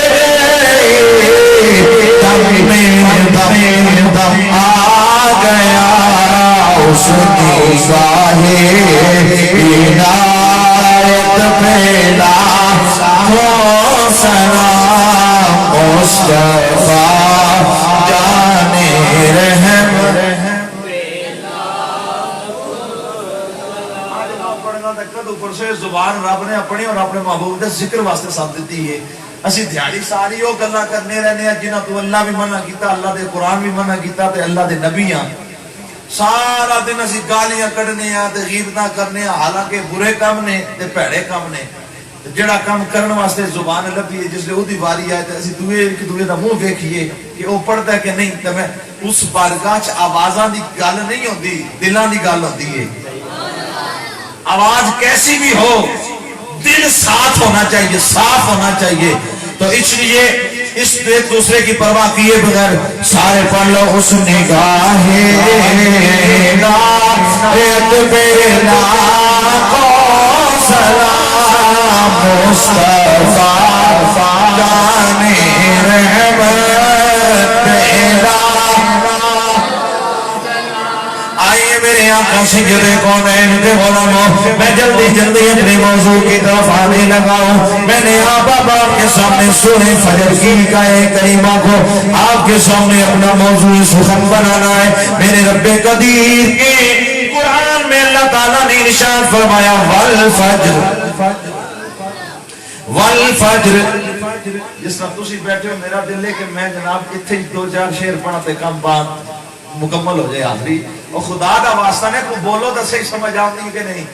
S4: گئی دم میں آ گیا, اس کی گاہے عنایت پھیلا وہ سلام مصطفیٰ جانے رحم. اوپر سے زبان رب نے اپنے اور اپنے محبوب کے ذکر واسطے ساتھ دیتی ہے. اسی دیہڑی ساری وہ گلاں کرنے رہنے ہیں جنہاں تو اللہ بھی منع کیتا, اللہ دے قرآن بھی منع کیتا تے اللہ دے نبیاں. سارا دن اسی گالیاں کڈنے ہیں تے غیبتاں کرنے ہیں, حالانکہ برے کام نے تے بھڑے کام نے. جڑا کام کرن واسطے زبان لبھی ہے, جس لے اودی واری آئے تے اسی دوے دا منہ ویکھیے کہ وہ پڑھدا ہے کہ نہیں. تے میں اس بارگاہ چ آوازاں دی گل نہیں ہوندی, دلاں دی گل ہوندی ہے. آواز کیسی بھی ہو دل ساتھ ہونا چاہیے, صاف ہونا چاہیے. تو اس لیے اس ایک دوسرے کی پرواہ کیے بغیر سارے پڑھ لو. اس نگاہ عنایت پھیلا کو سلام مصطفیٰ جانے رحمت تیرا. آئیے میرے آنکھوں سے جدے کونین کے غلاموں, میں جلدی اپنے موضوع کی طرف آنے لگا ہوں. میں نے آپ کے سامنے سورہ فجر کی کریمہ کو آپ کے سامنے اپنا موضوع سخن بنانا ہے. میرے رب قدیر کے قرآن میں اللہ تعالیٰ نے ارشاد فرمایا والفجر. جس طرح تسی بیٹھے ہو میرا دل ہے کہ میں جناب اتھے 2-4 شعر پڑھاتے کم بات مکمل ہو جائے آخری. اور خدا دا واسطہ نے کو بولو تو صحیح سمجھ آتی کہ نہیں.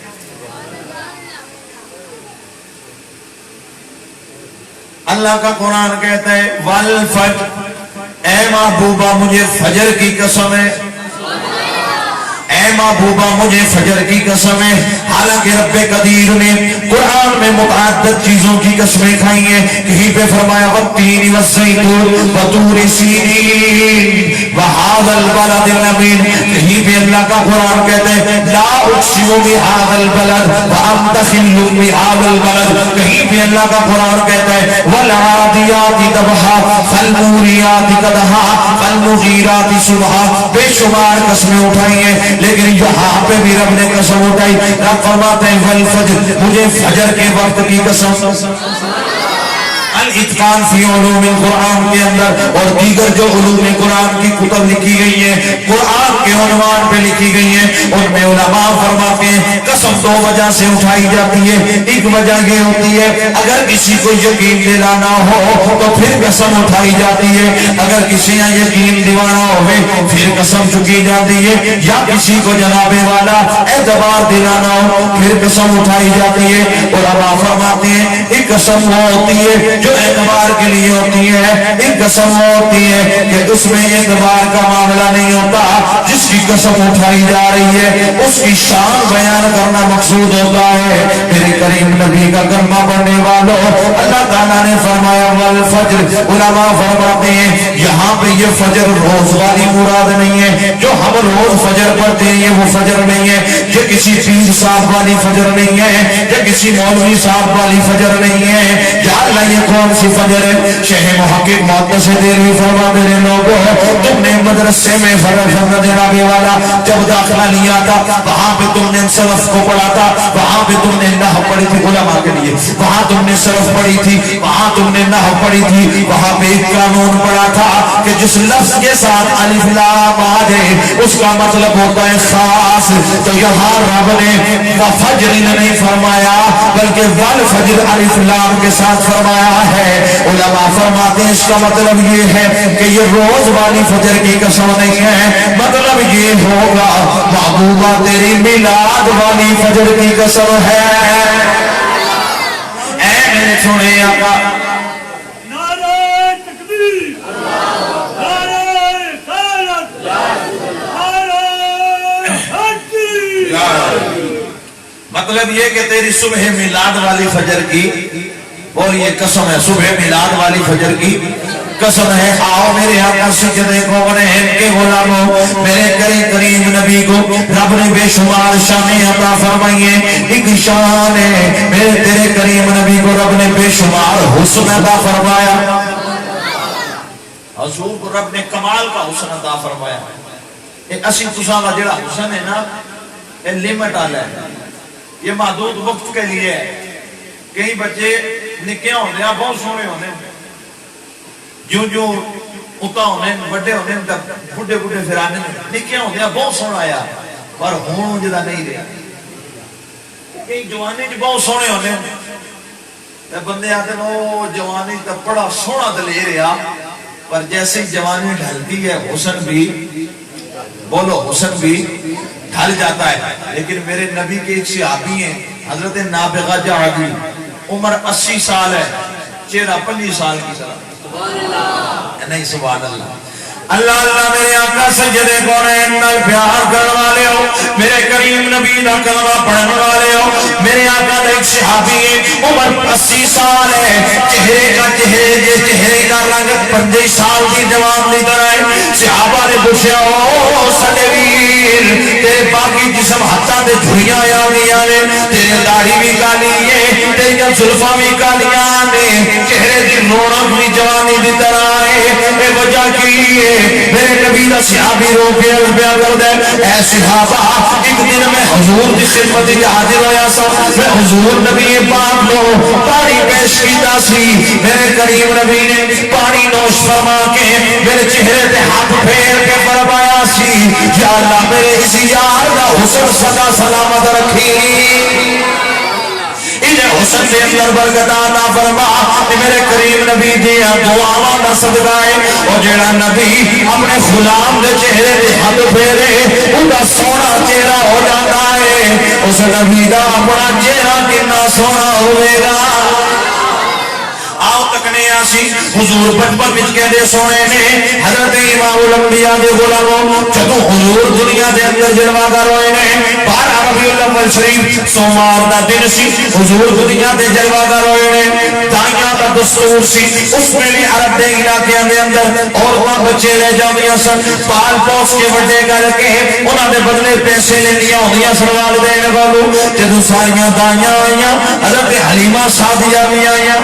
S4: اللہ کا قرآن کہتا ہے والفجر, اے محبوبہ مجھے فجر کی قسم ہے, اے محبوبہ مجھے فجر کی قسم ہے. حالانکہ رب قدیر نے قرآن میں متعدد چیزوں کی قسمیں کھائی ہیں. کہیں پہ فرمایا والتین والزیتون وطور سینین وہذا البلد الامین. کہیں پہ اللہ کا قرآن کہتا ہے لا اقسم بہذا البلد وانت حل بہذا البلد. کہیں پہ اللہ کا قرآن کہتا ہے والعادیات ضبحا فالموریات قدحا فالمغیرات صبحا. بے شمار قسمیں اٹھائی ہیں, لیکن یہاں پہ بھی رب نے قسم اٹھائی. رب فرماتے ہیں والفجر, مجھے فجر کے وقت کی قسم. الاتقان فی علوم القرآن کے اندر اور دیگر جو علوم قرآن کی کتب لکھی گئی ہیں, قرآن کے عنوان پہ لکھی گئی ہیں, ان میں علماء فرماتے ہیں قسم 2 وجہ سے اٹھائی جاتی ہے. ایک وجہ یہ ہوتی ہے اگر کسی کو یقین دلانا ہو تو پھر قسم اٹھائی جاتی ہے, اگر کسی نے یقین دیوانا ہوئے پھر قسم چکی جاتی ہے, یا کسی کو جناب والا اعتبار دلانا ہو پھر قسم اٹھائی جاتی ہے. علماء فرماتے ہیں ایک قسم وہ ہوتی ہے جو اعتبار کے لیے ہوتی ہے, ایک قسم ہوتی ہے کہ اس میں اعتبار کا معاملہ نہیں ہوتا. جس کی قسم اٹھائی جا رہی ہے اس کی شان بیان کرنا مقصود ہوتا ہے. میرے کریم نبی کا کلمہ پڑھنے والوں, اللہ تعالیٰ نے فرمایا والفجر. علماء فرماتے ہیں یہاں پہ یہ فجر روز والی مراد نہیں ہے، جو ہم روز فجر پڑھتے ہیں وہ فجر نہیں ہے، یہ کسی پیر صاحب والی فجر نہیں ہے، یہ کسی مولوی صاحب والی فجر نہیں ہے۔ یا اللہ یہ کون سی فجر ہے؟ شیخ محقق محدث دہلوی فرما میرے لوگوں، تم نے مدرسے میں فرض جناب والا جب داخلہ لیا تھا، وہاں پہ تم نے صرف کو پڑھا تھا، وہاں پہ تم نے نحو پڑھی تھی علماء کے لیے، وہاں تم نے صرف پڑھی تھی، وہاں تم نے نحو پڑھی تھی، وہاں پہ ایک قانون پڑھا تھا کہ جس لفظ کے ساتھ الف لام آ جائے اس کا مطلب ہوتا ہے خاص۔ تو یہاں رب نے فجر نہیں فرمایا بلکہ والفجر الف لام کے ساتھ فرمایا ہے۔ علماء فرماتے ہیں اس کا مطلب یہ ہے کہ یہ روز والی فجر کی قسم نہیں ہے، مطلب یہ ہوگا محبوبہ تیری میلاد والی فجر کی قسم ہے۔ اے میرے سونے آقا، مطلب یہ کہ تیری صبح میلاد والی فجر کی اور یہ قسم ہے، صبح میلاد والی فجر کی قسم ہے۔ آؤ میرے آقا سجدے کو بنے ان کے غلاموں، میرے کریم نبی کو رب نے بے شمار شانیں عطا فرمائی ہیں۔ ایک شان ہے میرے تیرے کریم نبی کو رب نے بے شمار حسن عطا فرمایا، حضور کو رب نے کمال کا حسن عطا فرمایا۔ اسی تساں دا جڑا حسن ہے نا، یہ لیمٹ والا ہے، یہ محدود وقت کے لیے ہے۔ کئی بچے نکے ہونے ہیں بہت سونے ہونے ہیں، جو اتا ہونے بڑے ہونے بڑھے بڑھے پھرانے نکے ہونے ہیں بہت سونا آیا پر ہون جدا نہیں رہا۔ کئی جوانے جو بہت سونے ہونے ہیں بندے آتے ہیں وہ جوانی تا بڑا سونا دلے رہا، پر جیسے جوانی ڈھلتی ہے حسن بھی بولو حسن بھی ڈھل جاتا ہے۔ لیکن میرے نبی کے ایک صحابی ہیں حضرت نابغہ جعدی، عمر 80 سال ہے، چہرہ 25 سال کی طرح۔ نہیں سبحان اللہ، اللہ اللہ میرے آقا سجدے کونین نال پیار کرنے والے ہو، میرے کریم نبی دا کلمہ پڑھنے والے ہو۔ میرے آقا دا ایک صحابی ہے، عمر 80 سال ہے، چہرے کا رنگ 25 سال کی جوان دی طرح ہے۔ صحابہ نے پوچھا او سڈے ویر تیرے باقی جسم ہتھاں تے جھڑیاں آویاں نے، تیرے داڑھی بھی کالی ہے، تیریاں زلفاں بھی کالیاں نے، چہرے دی رونق بھی جوانی دی طرح ہے، اے وجہ کی ہے؟ میرے نبی دا صحابی رو کے عرض بیان کردا ہے، اے صحابہ ایک دن میں حضور دی خدمت وچ حاضر ہویا سا، میں حضور نبی پاک کو پانی پیش کیتا سی، میرے کریم نبی نے پانی نوش فرما کے میرے چہرے تے ہاتھ پھیر کے فرمایا سی، یا اللہ میرے اس یار دا حسن سدا سلامت رکھی، انہیں حسن دے اندر برکت عطا فرما۔ میرے کریم نبی دیا دعاواں دا صدقہ ہے، اور جڑا نبی اپنے غلام دے چہرے تے ہاتھ پھیرے ان دا سونا چہرہ ہو جاتا ہے، اس نبی دا اپنا چہرہ کتنا سونا ہوئے گا۔ آؤ تکنے آسی حضور بچپن وچ کہندے سونے نے حضرت امام الانبیاء دے غلاموں، جدوں حضور دنیا دے اندر جلوہ گر ہوئے نے 12 ربیع الاول شریف سوموار دا دن سی، حضور دنیا دے جلوہ گر ہوئے نے، دائیاں دا دستور سی، اس میں بھی عرب دے علاقے دے اندر عورتاں بچے لے جاندیاں سن، پال پوس کے بڑے کر کے انہاں دے بدلے پیسے لیندیاں ہوندیاں سن والدین کولوں۔ جدوں ساریاں دائیاں آئیاں، حضرت حلیمہ سعدیہ بھی آئیاں،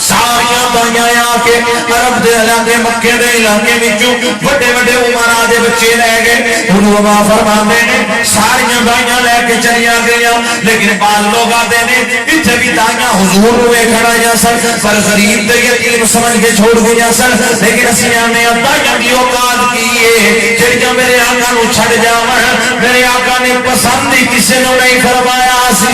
S4: ساریاں دائیاں آ کے عرب دے علاقے مکے دے علاقے وچوں بڑے بڑے عمراء دے بچے لے گئے، انہوں اللہ فرماندے نے ساریاں دائیاں لے کے چلیاں گئیاں، لیکن بعض لوگ آتے نے اتنے بھی دائیاں حضور ہوئے کھڑائیاں سن، پر غریب تے یتیم سمجھ کے چھوڑ گئیاں سن، لیکن اسیاں نے دائیاں کی اوقات کی ہے جڑیاں میرے آقا نو چھڑ جاون، میرے آقا نے پسند ہی کسی نو نہیں فرمایا سی،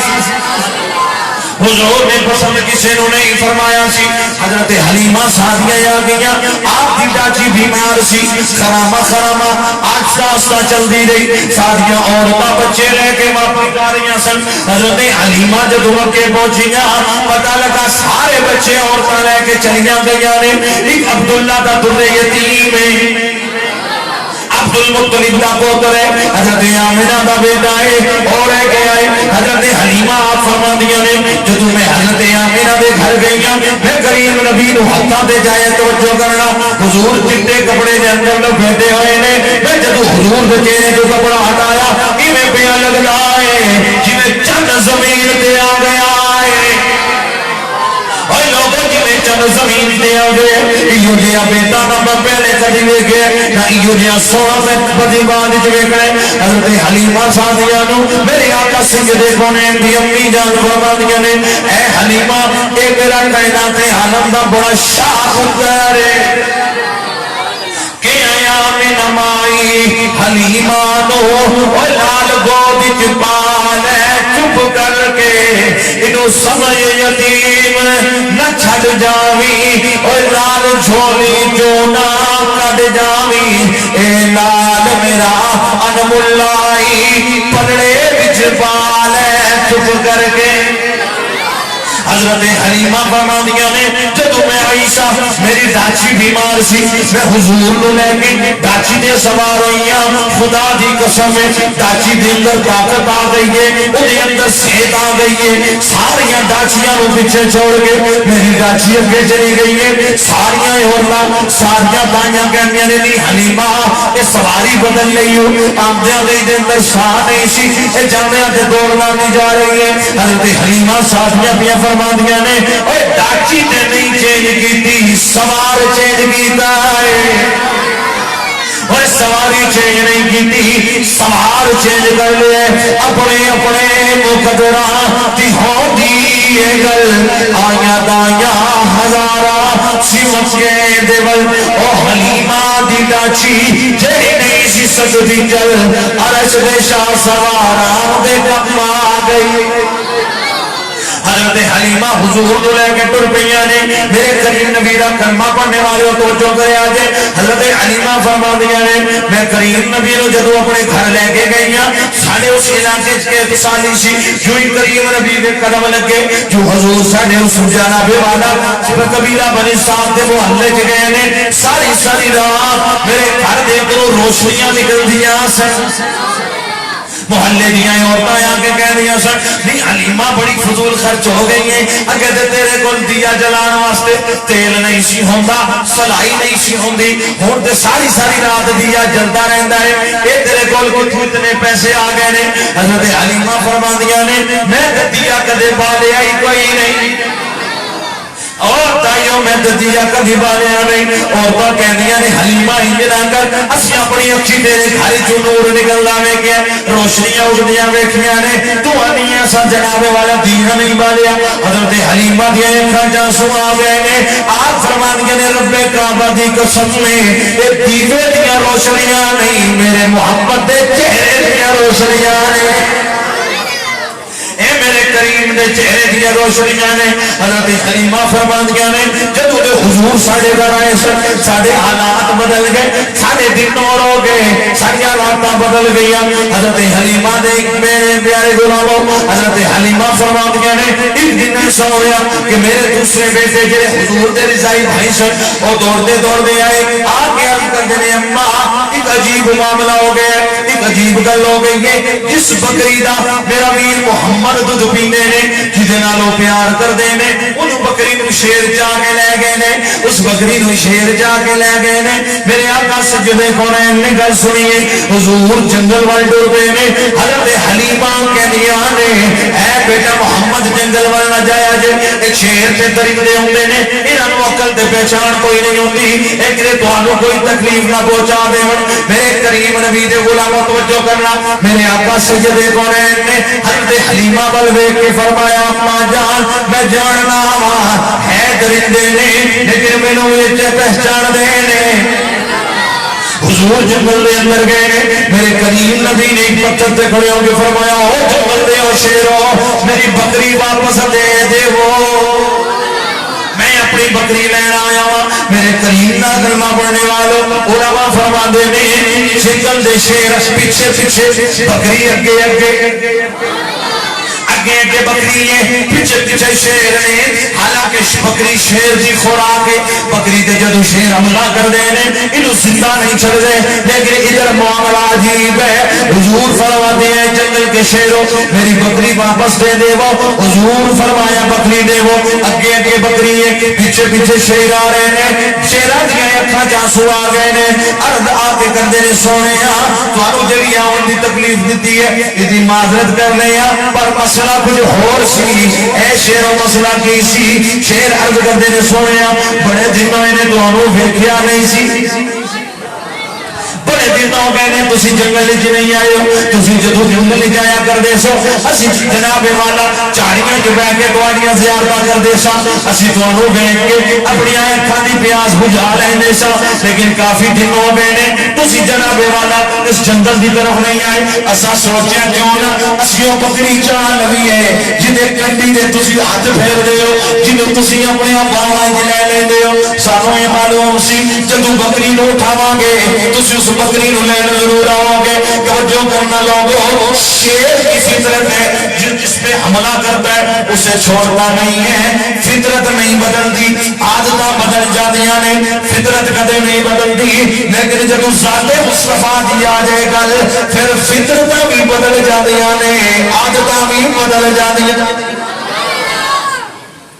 S4: حضور نے پسند کسی نو نہیں فرمایا سی۔ حضرت حلیمہ سعدیہ آ گئیاں، آپ کی چاچی بیمار سی، خرامہ آہستہ آہستہ چلتی رہی، سعدیہ عورتاں بچے رہ کے واپس جا رہی سن۔ حضرت حلیمہ جب مکے پہنچیاں پتہ لگا سارے بچے عورتاں لے کے چلیاں گئیاں نے، ایک عبداللہ دا در یتیم ہے، عبد المطلب دا پوتر ہے حضرت آمنہ دا بیٹا ہے اور ہے گیا ہے حضرت حلیمہ آپ فرما دیا نے جدو میں حضرت آمنہ دے گھر گئی میں کریم نبی نو ہاتھاں دے جائے توجہ کرنا حضور چٹے کپڑے دے اندر بیٹھے ہوئے نے میں جدو حضور دے چہرے تو کپڑا ہٹایا میں پیا لگتا ہے جی میں چند زمین دے آ گیا ہے اور لوگوں جی میں چند زمین دے آ گئے ایو جیا بیٹا نہ پہلے کدی ویکھے نہ ایو جیا سونا میں کدی بعد وچ ویکھے حضرت حلیمہ سعدیہ نو میرے آقا سید کونین دی امی جان فرماندیاں نے اے حلیمہ اے میرا کائنات عالم دا بڑا شاہکار ہے کہ آیا میں نمائی حلیمہ نو لال گود وچ پال چپ کر کے انو سمجھ یتیم نہ چھڑ جاوی اور لال جھولی جو نہ کٹ جاوی اے لال میرا انم اللہ پلڑے وچ پال چپ کر کے حضرت حلیمہ فرماندیاں نے جدو میں عیسیٰ میری ڈاچی بیمار سی میں حضور نو لے کے ڈاچی دے سوار ہوئیاں خدا دی قسم ہے ڈاچی دے اندر طاقت آ گئی ہے انہیں اندر صحت آ گئی ہے ساریاں ڈاچیاں نو پیچھے چھوڑ کے میری ڈاچی اگے چلی گئی ہے ساریاں عورتاں ساریاں دائیاں کہندیاں نے نہیں حلیمہ یہ سواری بدل رہی ہو آمدیاں دے اندر ساہ نہیں سی یہ جاندیاں تے دوڑنا نہیں جا رہی ہے حضرت حلیمہ ساتھیاں پیا فرماندیاں نے اوے ڈاچی تے نہیں چینج کیتی سوار چینج کیتا ہے اور سواری چینج نہیں کیتی سوار چینج کر لے اپنے اپنے مقدرہ دی ہوندی ہے گل آیا دایا ہزارہ سمجھ کے دیول او حلیمہ دی ڈاچی جہی نہیں سی سکتی چل عرش دے شاہ سواران دے کم آ گئی حضرت حلیمہ حضور تو لے کے ٹر پئیاں نے میرے کریم نبی دا کلمہ پڑھنے والے توجہ کرے آجے حضرت حلیمہ فرما دیا نے میں کریم نبی نو جدو اپنے گھر لے کے گئیاں ساڑھے اس علاقے کے اتصالی سی جو ہی کریم نبی دے قدم لگے جو حضور ساڑھے اس جانب والا قبیلہ بنی صاحب دے محلے کے گئے نے ساری ساری رات میرے گھر دے کرو روشنیاں نکل دیا سن محلے دیاں عورتاں آ کے کہہ دیا سن نہیں حلیمہ بڑی فضول خرچ ہو گئی ہیں اگر تیرے کو دیا جلان واسطے تیل نہیں سی ہوندا سلائی نہیں سی ہوندی ہن تے ساری ساری رات دیا جلدا رہندا ہے اے تیرے کول کتھوں اتنے پیسے آ گئے نے حضرت حلیمہ فرماندیاں نے میں دیا کدے پا لیا ہی کوئی نہیں اور تائیوں میں دیا کبھی بالیا نہیں اور تو کہنیاں نے حلیمہ انجران کر اسی اپنی اچھی تیرے گھر جو نور نکلنا میں کیا روشنیاں اجڑیاں ویکھیاں نے تو انیاں سا جناب والا دین نہیں بالیا حضرت حلیمہ دیا اکھاں جانسو آ گئے نے آپ فرمانیاں نے رب کعبہ دی قسم میں اے دیوے دیا روشنیاں نہیں میرے محمد دے چہرے دیا روشنیاں نہیں اے میرے کریم دے چہرے دیا روشنیاں نے حضرت حلیمہ فرماندیاں نے جدو دے حضور ساڑھے گھر آئے سن ساڑھے حالات بدل گئے ساڑھے دن اور ہو گئے ساڑھے حالات بدل گئی حضرت حلیمہ دے ایک میرے پیارے غلاموں حضرت حلیمہ فرماندیاں نے ایک دن ایسا ہو گیا کہ میرے دوسرے بیٹے جڑے حضور دے رضائی بھائی سن اور دوڑتے آئے آگے عرض کر دینے اماں ایک عجیب معاملہ ہو گیا ایک عجیب گل ہو گئی ہے جس بکری دا میرا ویر محمد دودھ پینے نے جدے نالوں پیار کر دے نے انہوں بکری نو شیر جا کے لے گئے نے اس بکری نو شیر جا کے لے گئے نے میرے آقا سجدے کونین نے گل سنیے حضور جنگل وال ڈور دے نے حضرت حلیمہ کے دیا نے اے بیٹا محمد جنگل وال نہ جایا جے ایک شیر تے درندے ہوندے نے انہاں عقل تے پہچان کوئی نہیں ہوندی ایک نے تانوں کوئی تکلیف نہ پہنچا دے میرے کریم نبی دے غلاموں توجہ کرنا میرے آقا سجدے کونین نے حضرت حلیمہ بل ویکھ کے فرمایا اما جان میں جاننا ہے درندے نے لیکن مینوں وچ پہچان دے نے حضور جنگل دے اندر گئے میرے کریم نبی نے ایک پتھر تے کھڑے ہو کے فرمایا او جنگل دے او شیرو میری بکری واپس دے دیو میں اپنی بکری لینا آیا ہوں میرے کریم نہ کلمہ پڑھنے والوں علماء فرماندے نے جنگل دے شیر پیچھے پیچھے بکری اگے اگے اگے اگے بکری ہے پیچھے پیچھے شیر نے حالانکہ بکری شیر دی خوراک ہے بکری تے جدو شیر حملہ کر دے نے انہوں زندہ نہیں چھڑ دے لیکن ادھر معاملہ عجیب ہے حضور فرماتے ہیں جنگل کے شیروں میری بکری واپس دے دے وہ حضور فرمایا بکری دے وہ اگے اگے بکری ہے پیچھے پیچھے شیر آ رہے ہیں شیرہ دیا اکھا جاسو آ گئے نے عرض آ کے کردے نے سونے توانو جگہ آن دی تکلیف دیتی ہے ادھی معذرت کرنے پر مسئلہ کچھ اور سی اے شیر و مسئلہ کی سی شیر عرض کردے نے سونے بڑے دنوں انہیں توانو ویکھیا نہیں سی بڑے دن ہو گئے نے تسی جنگل وچ نہیں آئے ہو تسی جدوں جنگل جایا کردے سو اسی جناب والا چاڑیاں جو بیٹھ کے تواڈیاں زیارتاں کردے سا اسی تانوں ویکھ کے اپنی اکھاں دی پیاس بجھا لیندے سا لیکن کافی دن ہو گئے نے تسی جناب والا اس جنگل دی طرف نہیں آئے اسا سوچیا کیوں نہ اسیوں بکری چاہ لوی ہے جدے کنڈی دے تسی ہاتھ پھیر دے ہو جنوں تسی اپنے باواں وچ لے لیندے ہو سانوں یہ معلوم سی جدوں بکری نو اٹھاواں گے تسی اس بکری نو لینا ضرور آؤ گے توجہ کرنا لوگوں شیر کی فطرت ہے جس پہ حملہ کرتا ہے اسے چھوڑتا نہیں ہے فطرت نہیں بدلتی عادتاں بدل جاندیاں نے فطرت کدے نہیں بدلتی لیکن جب ذات مصطفیٰ دی آ جائے گل پھر فطرتاں بھی بدل جاندیاں نے عادتاں بھی بدل جاندیاں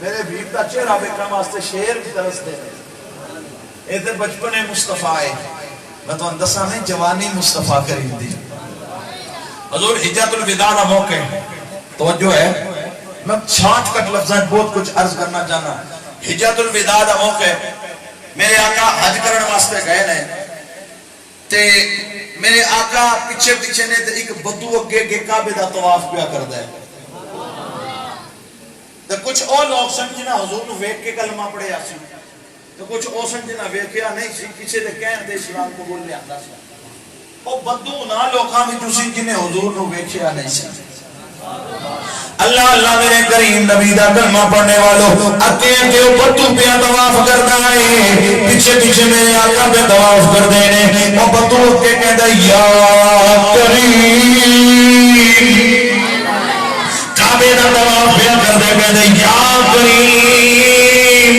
S6: میرے بھیڑ کا چہرہ بیکھنے واسطے شیر کی طرف دے ادھر بچپن مصطفیٰ ہے میں تو اندسا نہیں جوانی مصطفیٰ کریم دی حضور حجت الوداع کا موقع ہے توجہ ہے میں چھانٹ کٹ لفظیں بہت کچھ عرض کرنا چاہنا حجت الوداع کا موقع ہے میرے آقا حج کرن واسطے گئے نے تے میرے آقا پیچھے پیچھے نے تے ایک بدو اگے کے کعبے دا طواف پیا کردا ہے تے کچھ اور لوگ سمجھنا حضور نو ویکھ کے کلمہ پڑھیا سی تو کچھ او سمجھنا ویکھیا نہیں سی پیچھے دے کہن دے اسلام قبول لے آندا سی او بدو نہ لوکاں وچ تسی جنے حضور نو ویکھیا نہیں سی اللہ اللہ میرے کریم نبی دا کلمہ پڑھنے والوں اگے اگے بدو پیا طواف کردا ہے پیچھے پیچھے میرے آقا پہ طواف کردے نے او بدو کے کہندا یا کریم کعبے دا طواف پیا کردے کہندے یا کریم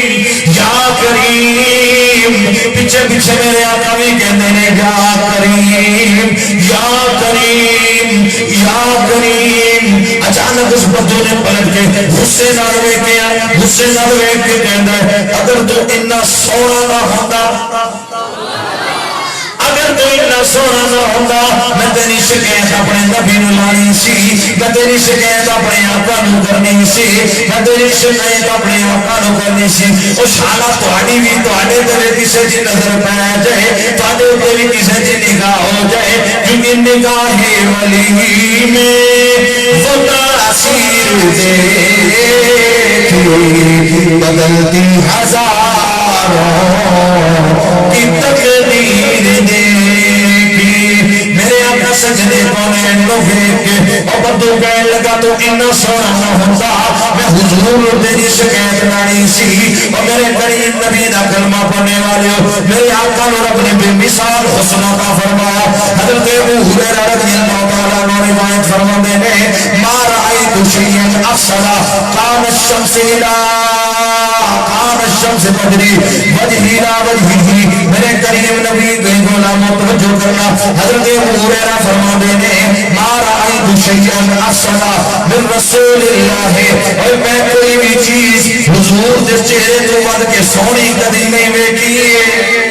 S6: یا کریم پیچھے پیچھے میرے آقا بھی کہندے نے یا کریم یا کریم یا کریم اچانک اس بدو نے پلٹ کے غصے نال ویکھیا غصے نال ویکھ کے کہندا ہے اگر تو اتنا سونا نہ ہوندا اگر تو اتنا سونا نہ ہوندا میں تیری شکایت اپنے نبی نو لانی سی میں تیری شکایت اپنے آقا نو کرنی سی میں تیری شکایت اپنے آقا نو کرنی سی او شالا تہاڈی بھی تہاڈے تے کسے دی نظر پے جائے تہاڈے تے بھی کسے دی نگاہ ہو جائے کیونکہ نگاہ ولی میں وہ تاثیر دیکھی بدلتی ہزاروں کی تقدیر دیکھی میرے آقا سجدے پانے نو ویکھ کے او بدو کہنے لگا تو اتنا سونا نہ ہوتا میں حضور تیری شکایت لانی سی اور میرے کریم نبی دا کلمہ پڑھنے والے ہو میرے آقا نے رب نے بے مثال حسن عطا فرمایا حضرت ابو ہریرہ رضی اللہ تعالیٰ عنہ روایت فرماتے ہیں ما رأیت شیئا افضل کان الشمس تجری وجہی لا وجہی میرے کریم نبی کے غلاموں توجہ کرنا حضرت ابو ہریرہ فرماتے ہیں ما رأیت شیئا افضل من رسول اللہ اور میں کوئی بھی چیز حضور دے چہرے تو ود کے سونی کدی نہیں ویکھی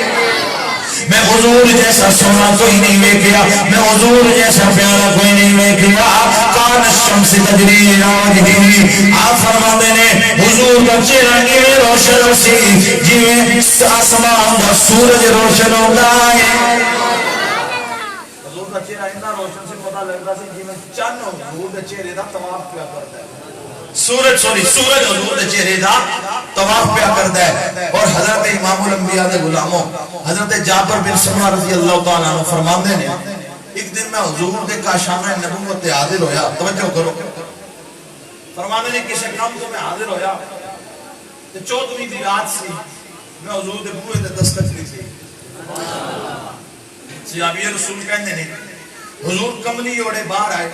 S6: میں حضور جیسا سونا کوئی نہیں ویکھیا میں حضور جیسا پیارا کوئی نہیں ویکھیا کان الشمس تجری الی وجہی آپ فرماتے ہیں حضور کا چہرہ ایویں روشن سی جویں آسمان دا سورج روشن ہوتا ہے حضور کا چہرہ اتنا روشن سے پتہ لگتا سی جویں چن حضور دے چہرے دا طواف کیا کرتا ہے سورج حضور دے چہرے دا طواف پیا کردا ہے اور حضرت امام الانبیاء دے غلاموں حضرت جابر بن سمرہ رضی اللہ تعالیٰ عنہ فرماندے نے ایک دن میں حضور دے کاشانہ نبوت تے حاضر ہویا توجہ کرو فرماندے نے کسی کام تو میں حاضر ہویا تے 14ویں دی رات سی میں حضور دے بوئے تے دستک دی سی صحابی رسول کہندے نے حضور کملی اوڑے باہر آئے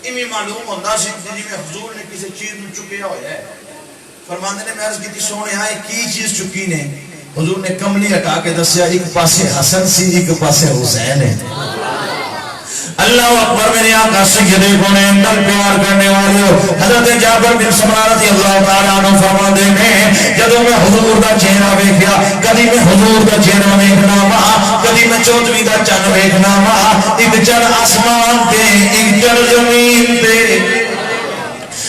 S4: امی معلوم ہوندہ سی جی میں حضور نے کسی چیز میں چکیا ہویا ہے. فرماندے نے میں عرض کی تھی سونے آئے کی چیز چکی نے؟ حضور نے کملی ہٹا کے دسیا ایک پاسے حسن سی ایک پاسے حسین ہے. اللہ اکبر. میرے آقا سیدے کونین دل پیار کرنے والے ہو حضرت جابر بن سمرہ رضی اللہ تعالیٰ عنہ فرماندے نے جدوں میں حضور دا چہرہ ویکھیا کدی میں حضور دا چہرہ ویکھنا وا کدی میں چودھویں دا چن ویکھنا وا ایک چن آسمان تے ایک چن زمین تے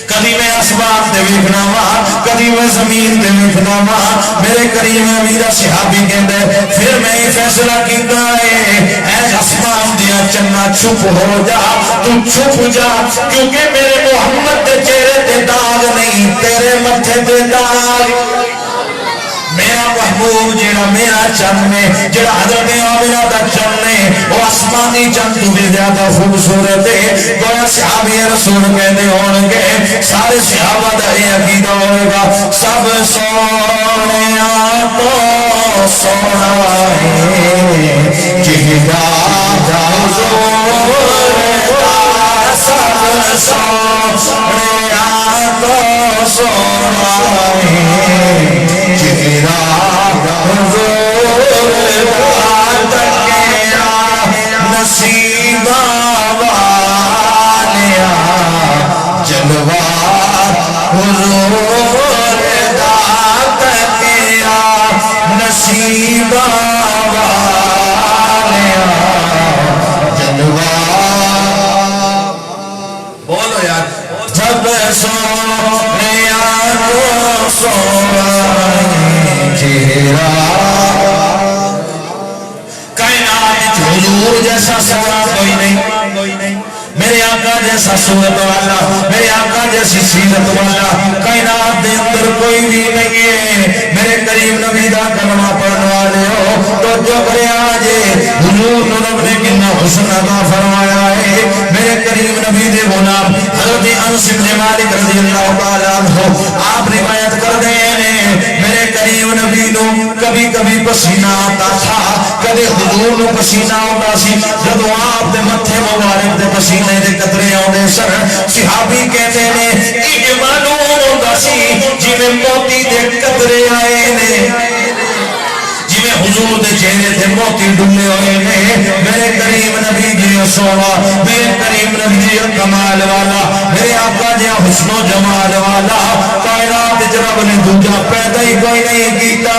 S4: کدی میں آسمان تے ویکھنا وا کدی میں زمین تے ویکھنا وا. میرے کریم میرا صحابی کہندے پھر میں یہ فیصلہ کیتا ہے اے آسمان دیا چنا چھپ ہو جا تو چھپ جا کیونکہ میرے محمد دے چہرے تے داغ نہیں تیرے متھے تے داغ. میرا محبوب جڑا میرا چن میں جڑا حضرت آمنہ دا چن میں وہ آسمانی چن تو بھی زیادہ خوبصورت ہے. گویا صحابی رسول کہنے ہوں گے سارے صحابہ دا یہ عقیدہ ہوئے گا سب سونے تو سونا ہے چہرہ دا حضور دا سب سونے تو سونا ہے چہرہ حضور دا تکیا نصیبہ والیا جلوہ حضور دا تکیا نصیبہ والیا جلوہ. بولو یار جب سونے کو سونا چہرہ کائنات حضور جیسا سونا کوئی نہیں. میرے آقا جیسا صورت والا میرے آقا جیسی سیرت والا کائنات دے اندر کوئی بھی نہیں ہے. میرے کریم نبی دا کلمہ پڑھنے والے ہو تو جو کرے آجے حضور رب نے کتنا حسن عطا فرمایا ہے. میرے کریم نبی دے غلام حضرت انس بن مالک رضی اللہ تعالیٰ عنہ آپ روایت کر دیں میرے کریم نبی نو کبھی کبھی پسینہ آتا تھا کبھی حضور نو پسینہ آتا سی جدو آپ دے متھے مبارک دے پسینے دے قطرے آنے سر صحابی کہتے ہیں ایک معلوم ہوتا سی جی میں موتی دے قطرے آئے نے جی میں حضور دے چہرے دے موتی ڈلے ہوئے نے. میرے کریم نبی جی سونا میرے کریم نبی جی کمال والا میرے آقا جی حسن و جمال والا کائنات رب نے دوجا پیدا ہی کوئی نہیں کیتا.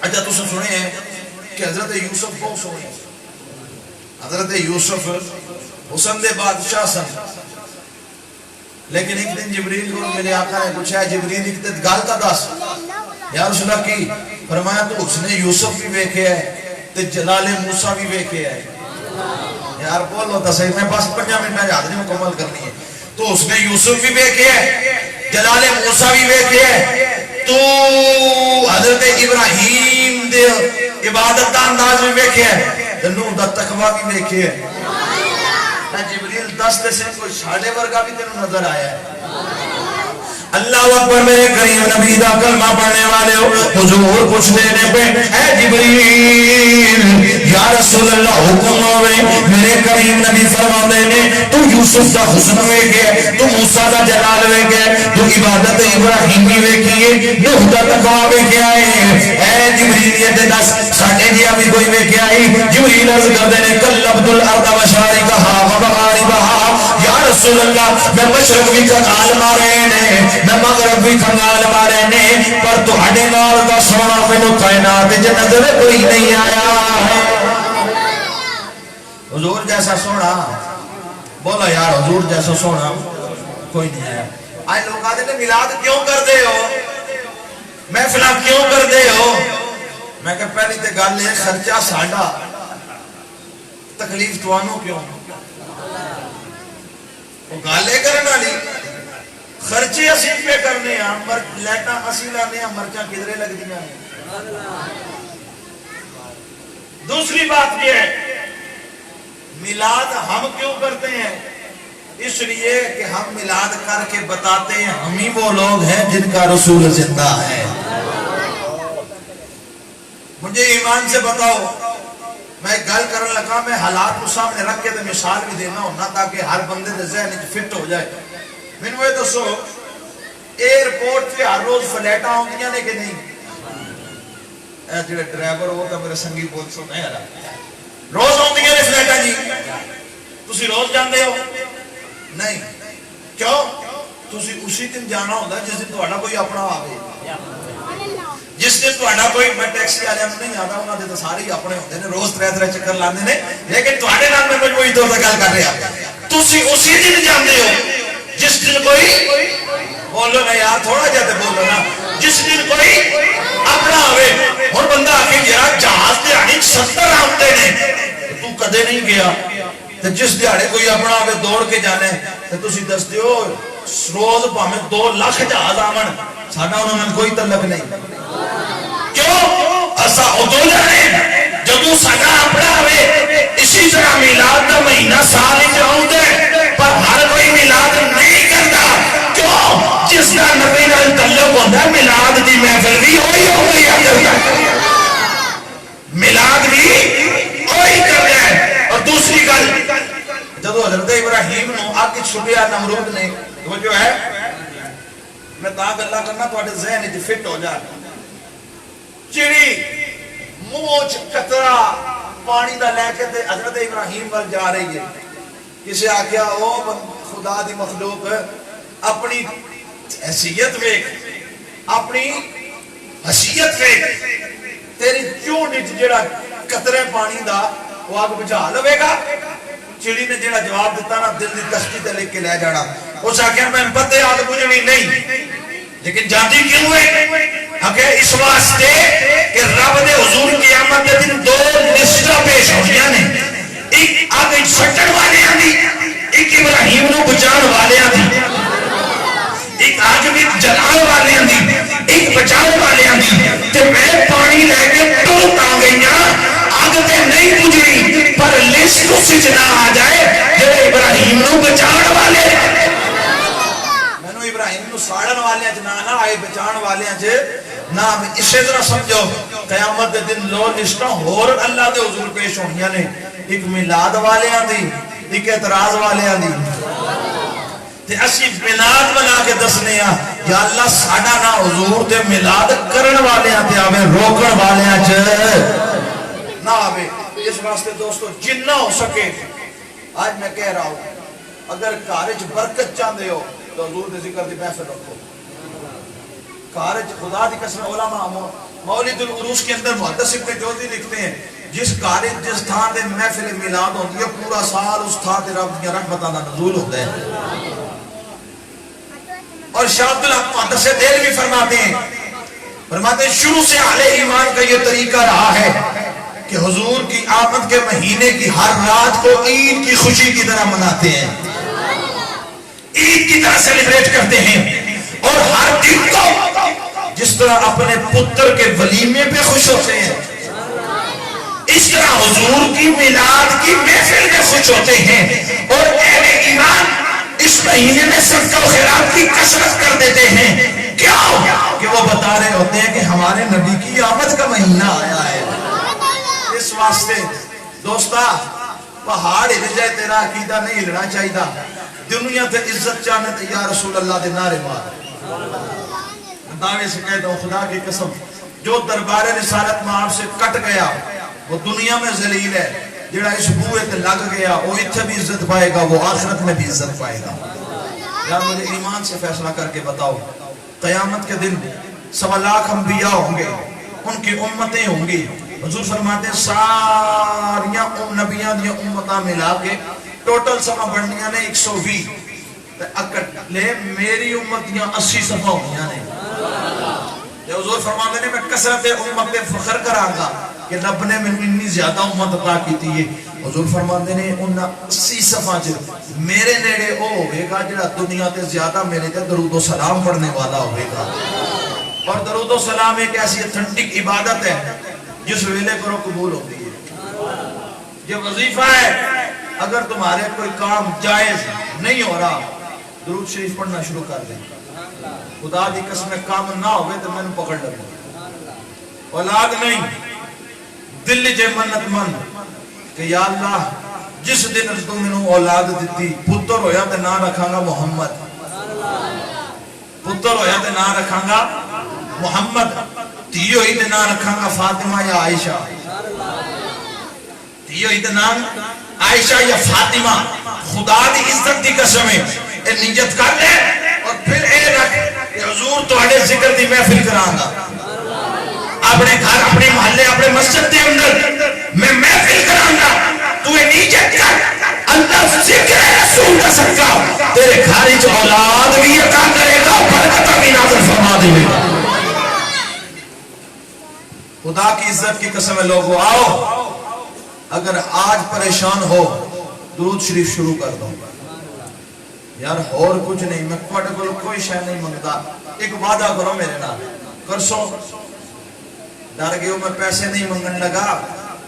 S4: اچھا تو سنے ہیں کہ حضرت یوسف بہت سونے حضرت یوسف حسن دے بادشاہ سن لیکن ایک دن جبریل کو میرے آقا نے پوچھا جبریل ایک دن گال کا دس یا رسول اللہ کی فرمایا تو اس نے یوسف بھی ویکھے ہے تو جلال موسیٰ بھی ویکھے ہے. یار بولو تا صحیح میں بس 5 منٹ میں یاد نہیں مکمل کرنی ہے. تو اس نے یوسف بھی ویکھے ہے جلال موسیٰ بھی ویکھے ہے تو حضرت ابراہیم دے عبادت دا انداز بھی ویکھے ہے نوح دا تقوی بھی ویکھے ہے. جبریل 10 دے سے کوئی 6.5 ورگا بھی تینوں نظر آیا ہے. اللہ اکبر. میرے کریم نبی دا کلمہ پڑھنے والے ہو حضور کچھ دینے پہ اے جبریل یا رسول اللہ حکم ہوئے. میرے کریم نبی فرماتے نے تو یوسف دا حسن ہوئے گئے تو موسیٰ دا جلال ہوئے گئے تو عبادت ابراہیمی ہوئے کیے نوح دا تقوی ہوئے کیا ہے. اے جبریل یہ دے 10 ساڑھے جی ابھی کوئی ہوئے کیا ہے. جبریل عرض کر دینے کل عبد الارض مشارکہا ومغاربہا یا رسول اللہ میں مشرق بھی کنال مارے نے میں مغرب بھی کنال مارے نے پر تو ہڈے نال دا سونا میں نو کائنات جے نظر کوئی نہیں آیا ہے. حضور جیسا سونا بولا یار حضور جیسا سونا کوئی نہیں آیا. آج لوگ آتے ہیں میلاد کیوں کر دے ہو محفلہ کیوں کر دے ہو. میں کہ پہلی تے گل ہے خرچہ ساڈا تکلیف توانو کیوں وہ گالے کرنا لی خرچے اسی پہ کرنے ہیں لیٹا اسی لانے ہیں مرچہ کدرے لگ دیا ہیں. دوسری بات یہ ہے میلاد ہم کیوں کرتے ہیں اس لیے کہ ہم میلاد کر کے بتاتے ہیں ہم ہی وہ لوگ ہیں جن کا رسول زندہ ہے. مجھے ایمان سے بتاؤ میں گل کرن لگا میں حالات کو سامنے رکھ کے مثال بھی دینا ہونا تاکہ ہر بندے دے ذہن وچ فٹ ہو جائے. مینوں یہ دسو ایئرپورٹ تے ہر روز فلائٹاں آندیاں نے کہ نہیں؟ اے جڑے ڈرائیور وہ تو میرے سنگی بول سو نہیں یار روز آندیاں نے فلائٹاں جی تسی روز جاندے ہو نہیں کیوں تسی اسی دن جانا ہوندا جس دن تہاڈا کوئی اپنا آوے جس دن تہاڈا کوئی میں ٹیکسی والے نہیں آتا انہاں دے تے سارے ہی اپنے ہوندے نے روز ترے ترے چکر لاندے نے لیکن تہاڈے نال میں کوئی طور تے گل کر رہا تسی اسی دن جاندے ہو جس دن کوئی بولو نا یار تھوڑا جہا تے بولو نا جس دن کوئی اپنا ہوئے ہن بندہ آکھے یار جہاز دیہاڑی 70 آمدے نے تو کدے نہیں گیا تے جس دیہاڑے کوئی اپنا ہوئے دوڑ کے جانا ہے تے تسی دس دیو روز بھاویں 2 لاکھ جہاز آون ساڈا انہاں نال کوئی تعلق نہیں کیوں اسا ادو جانے جدوں ساڈا اپنا ہوئے اسی طرح میلاد دا مہینہ سال وچ آوندا ہے پر ہر کوئی میلاد نہیں کرتا کیوں جس دا نبی نال تعلق ہوندا ہے میلاد دی محفل بھی وہی ہو گئی کرتا میلاد بھی وہی کرتا ہے. اور دوسری گل جدو حضرت ابراہیم نو اگ چھڈیا نمرود نے وہ جو ہے میں تا گلا کرنا تواڈے ذہن وچ فٹ ہو جائے چڑی منہ قطرہ پانی دا لے کے تے حضرت ابراہیم ول جا رہی ہے کسے آکھیا او خدا دی مخلوق اپنی حیثیت ویکھ اپنی حیثیت ویکھ تیری چونڈ وچ جڑا قطرے پانی دا وہ اگ بجھا لوے گا چڑی نے جڑا جواب دیتا نا دل دی تشتی تے لے کے لے جانا اس آخر میں پتے آگ بجھنی نہیں لیکن جاتی کیوں ہے اگر اس واسطے کہ رب دے حضور قیامت دے دن 2 لسٹاں پیش ہوندیاں نے ایک آگ سٹن والیاں دی ایک ابراہیم نو بچان والیاں دی ایک آگ بھی جلال والیاں دی ایک بچان والیاں دی تے میں پانی لے کے ٹر تا گئیاں آگ تے نہیں بجھنی پر لسٹ اس وچ نہ آ جائے جڑے ابراہیم نو بچان والے ابراہیم نو ساڑن والے نہ آئے بچان والے نہ اسی طرح سمجھو قیامت دے دن لو لسٹاں اور اللہ دے حضور پیش ہونیاں نے ایک میلاد والیاں دی ایک اعتراض والیاں دی تے اسی میلاد بنا کے دسنے ہاں یا اللہ ساڈا نہ حضور تے میلاد کرن والیاں تے آوے روکن والیاں چ نہ آوے. اس واسطے دوستو جنہ ہو سکے آج میں کہہ رہا ہوں اگر کارج برکت چاہتے ہو تو حضور دے ذکر دی محفل رکھو. کارج خدا دی قسم علماء مولد العروس کے اندر محدث ابن جوزی لکھتے ہیں جس کارج جس تھان دے محفل میلاد ہوتی ہے پورا سال اس تھان دے رب دی رحمتاں دا نزول ہوتا ہے. اور شاہ عبدالحق محدث دہلوی فرماتے ہیں شروع سے اہل ایمان کا یہ طریقہ رہا ہے کہ حضور کی آمد کے مہینے کی ہر رات کو عید کی خوشی کی طرح مناتے ہیں عید کی طرح سیلیبریٹ کرتے ہیں اور ہر دن کو جس طرح اپنے پتر کے ولیمے پہ خوش ہوتے ہیں اس طرح حضور کی میلاد کی محفل میں خوش ہوتے ہیں اور اہل ایمان اس مہینے میں صدقہ و خیرات کی کثرت کر دیتے ہیں کیوں کہ وہ بتا رہے ہوتے ہیں کہ ہمارے نبی کی آمد کا مہینہ آیا ہے. اس واسطے دوستا پہاڑ ہل جائے تیرا عقیدہ نہیں ہلنا چاہیے دنیا تے عزت چاہنے تے یا رسول اللہ دے نعرے مار دعوے سے کہتا ہوں خدا کی قسم جو دربار رسالت میں آپ سے کٹ گیا وہ دنیا میں ذلیل ہے جڑا اس بوئے تے لگ گیا وہ اتھے بھی عزت پائے گا وہ آخرت میں بھی عزت پائے گا. یا مجھے ایمان سے فیصلہ کر کے بتاؤ قیامت کے دن 1.25 لاکھ انبیاء ہوں گے ان کی امتیں ہوں گی حضور فرماتے ہیں ساریاں نبیاں دیا امتاں ملا کے ٹوٹل صفحہ بڑھنیاں نے 120 اکٹ لے میری امت دیا 80 صفحہ ہوئیاں نے. حضور فرماتے ہیں میں کثرت امت پہ فخر کراں گا کہ رب نے میں اتنی زیادہ امت عطا کی تھی. حضور فرماتے ہیں ان 80 صفحہ میرے نیڑے او ہوئے گا جڑا دنیا تے زیادہ میرے تے درود و سلام پڑھنے والا ہوئے گا. اور درود و سلام ایک ایسی اتھنٹک عبادت ہے جس ویلے کرو قبول ہوتی ہے. یہ وظیفہ ہے اگر تمہارے کوئی کام جائز نہیں ہو رہا درود شریف پڑھنا شروع کر دیں. خدا دی قسم کام نہ ہوئے تو میں نے پکڑ لگا اولاد نہیں دل چ منت من کہ یا اللہ جس دن تو مینوں اولاد دیتی پتر ہویا تے نام رکھاں گا محمد، پتر ہویا تے نام رکھاں گا محمد، دھی ہوئی تے نام رکھاں گا فاطمہ یا عائشہ، دھی ہوئی تے نام عائشہ یا فاطمہ. خدا دی عزت دی قسم ہے اے نیت کر لے اور پھر اے رکھ کہ حضور تواڈے ذکر دی محفل کراں گا اپنے گھر اپنے محلے اپنے مسجد کے اندر میں محفل کراں گا. تو یہ نیت کر اللہ ذکر رسول کا صدقہ تیرے گھر وچ اولاد بھی عطا کرے گا، برکت بھی نازل فرما دے گا. خدا کی عزت کی قسم ہے لوگوں آؤ اگر آج پریشان ہو درود شریف شروع کر دو یار، اور کچھ نہیں، میں تواڈے کول کوئی شے نہیں منگتا. ایک وعدہ کرو میرے نال، کرسو ڈر گئے ہو میں پیسے نہیں منگن لگا،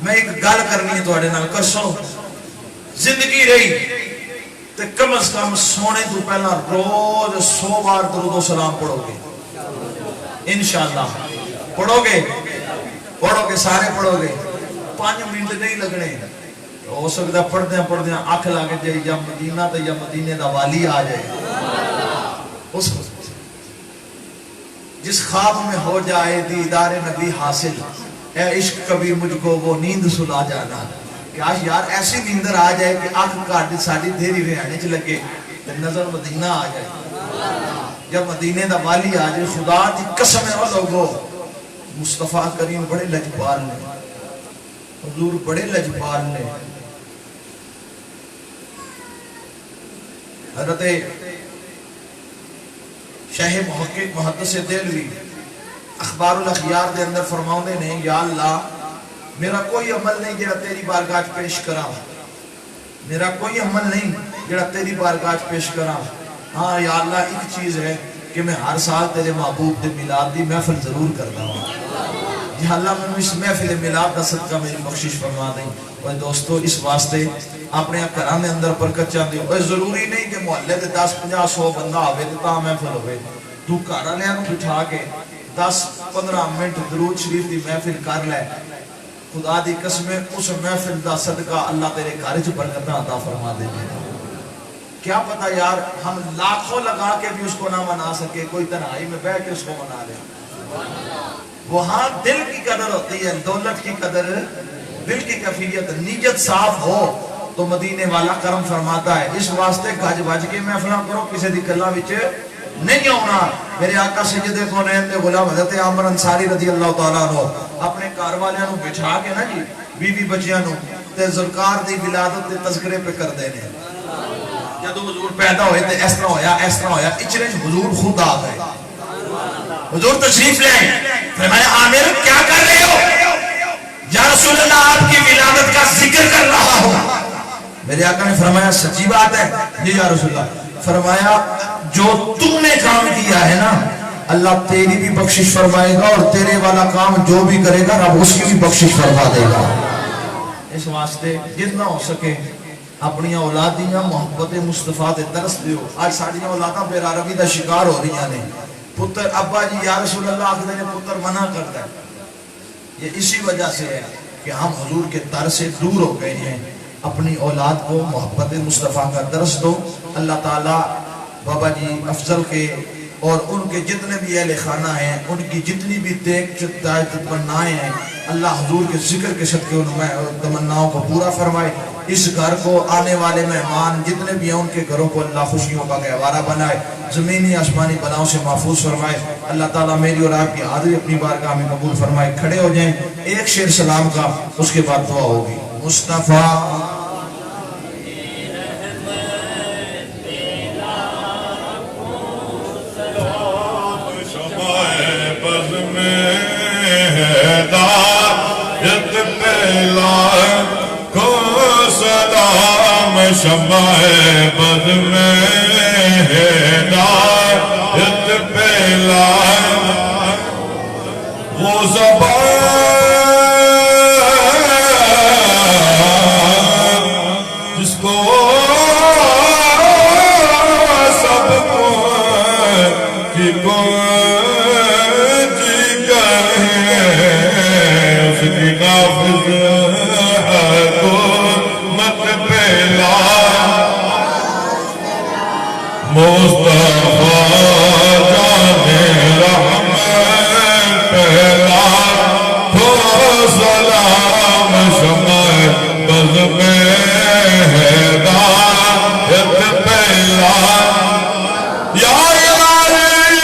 S4: میں ایک گل کرنی ہے تواڈے نال، کرسو زندگی رہی تے کم از کم سونے تو پہلا روز 100 بار درود و سلام پڑھو گے انشاءاللہ. پڑھو گے سارے پڑھو گے، 5 منٹ نہیں لگنے. ہو سکتا پڑھدیاں پڑھدیاں آنکھ لگ جائے یا مدینہ تے یا مدینے دا والی آ جائے. اس جس خواب میں ہو جائے دیدار نبی حاصل، اے عشق کبھی مجھ کو وہ نیند سلا جانا. کہ آج یار ایسی نیندر آ جائے کہ آنکھ کاٹ ساڑی دھیری رہنے چ لگے تے نظر مدینہ آ جائے. جب مدینے دا والی آ جائے خدا دی قسم ہے وہ لوگوں مصطفیٰ کریم بڑے لجپال نے، حضور بڑے لجپال نے. حضرت شیخ محقق محدث دہلوی اخبار الاخیار دے اندر فرماؤندے نے یا اللہ میرا کوئی عمل نہیں جڑا تیری بارگاہ پیش کراں، میرا کوئی عمل نہیں جڑا تیری بارگاہ پیش کراں. ہاں یا اللہ ایک چیز ہے کہ میں ہر سال تیرے محبوب دے میلاد دی محفل ضرور کرتا ہوں. یا اللہ میں اس محفل میلاد دا صدقہ میری بخشش فرما دیں. اور دوستو اس واسطے اپنے گھراں دے اندر برکت چاہندے ہو، ضروری نہیں کہ محلے دے 10 50 100 بندہ ہوے تے تاں محفل ہوے. تو گھر والےاں نوں بٹھا کے 10 15 منٹ درود شریف دی محفل کر لے، خدا دی قسم اس محفل دا صدقہ اللہ تیرے گھر وچ برکتاں عطا فرما دے گا. کیا پتہ یار ہم لاکھوں لگا کے بھی اس کو نہ منا سکے، کوئی تنہائی میں بیٹھ کے اس کو منا لے. وہاں دل کی قدر ہوتی ہے، دولت کی قدر دل کی کیفیت. نیت صاف ہو تو مدینے والا کرم فرماتا ہے. اس واسطے گج بج کے محفلاں کرو، کسی دی گلاں وچ نہیں ہونا. میرے آقا سید کونین دے غلام حضرت عامر انصاری رضی اللہ تعالیٰ عنہ اپنے گھر والیاں نوں بٹھا کے نا جی بیوی بچیاں نوں تے ذوالفقار دی ولادت دے تذکرے پہ کر دینے. جدو حضور پیدا ہوئے تے اس طرح ہویا اچرے حضور خود آ گئے. حضور تشریف لے فرمایا عامر کیا کر رہے ہو؟ یا رسول اللہ آپ کی ولادت کا ذکر کر رہا ہوں. میرے آقا نے فرمایا سچی بات ہے؟ جی یا رسول اللہ. فرمایا جو تم نے کام کیا ہے نا اللہ تیری بھی بخشش فرمائے گا اور تیرے والا کام جو بھی کرے گا رب اس کی بھی بخشش فرما دے گا. اس واسطے جتنا ہو سکے اپنی اولادیاں محبت مصطفیٰ تے ترس دیو. آج ساڑیاں اولاداں بے عربی دا شکار ہو رہی ہیں. پتر ابا جی یا رسول اللہ آخر نے پتر منع کرتا ہے. یہ اسی وجہ سے ہے کہ ہم حضور کے در سے دور ہو گئے ہیں. اپنی اولاد کو محبت مصطفیٰ کا درس دو. اللہ تعالیٰ بابا جی افضل کے اور ان کے جتنے بھی اہل خانہ ہیں ان کی جتنی بھی تمنائیں ہیں اللہ حضور کے ذکر کے صدقے ان تمناؤں کو پورا فرمائے. اس گھر کو آنے والے مہمان جتنے بھی ہیں ان کے گھروں کو اللہ خوشیوں کا گہوارہ بنائے، زمینی آسمانی بلاؤں سے محفوظ فرمائے. اللہ تعالیٰ میری اور آپ کی حاضری اپنی بارگاہ میں قبول فرمائے. کھڑے ہو جائیں ایک شعر سلام کا، اس کے بعد دعا ہوگی. مصطفیٰ
S7: شمع بد میں ہدایت پہ لائے وہ زبان جس کو سب کو کی کو جی گئے اس کی نافذ ہے تو مت پہلا مصطفیٰ جانے رحمت پہلا تو سلام شمع بز میں ہدایت پہلا یا الہی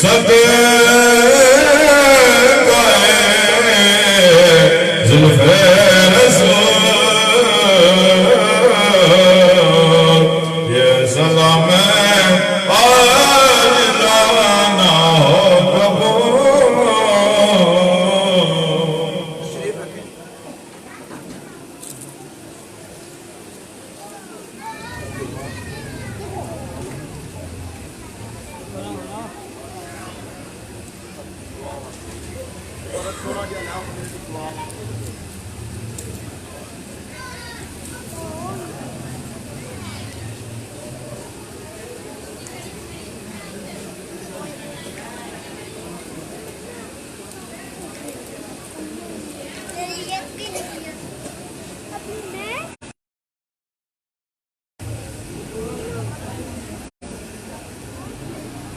S7: صدقہ زلف رسول یہ سلام آج جانا ہو قبول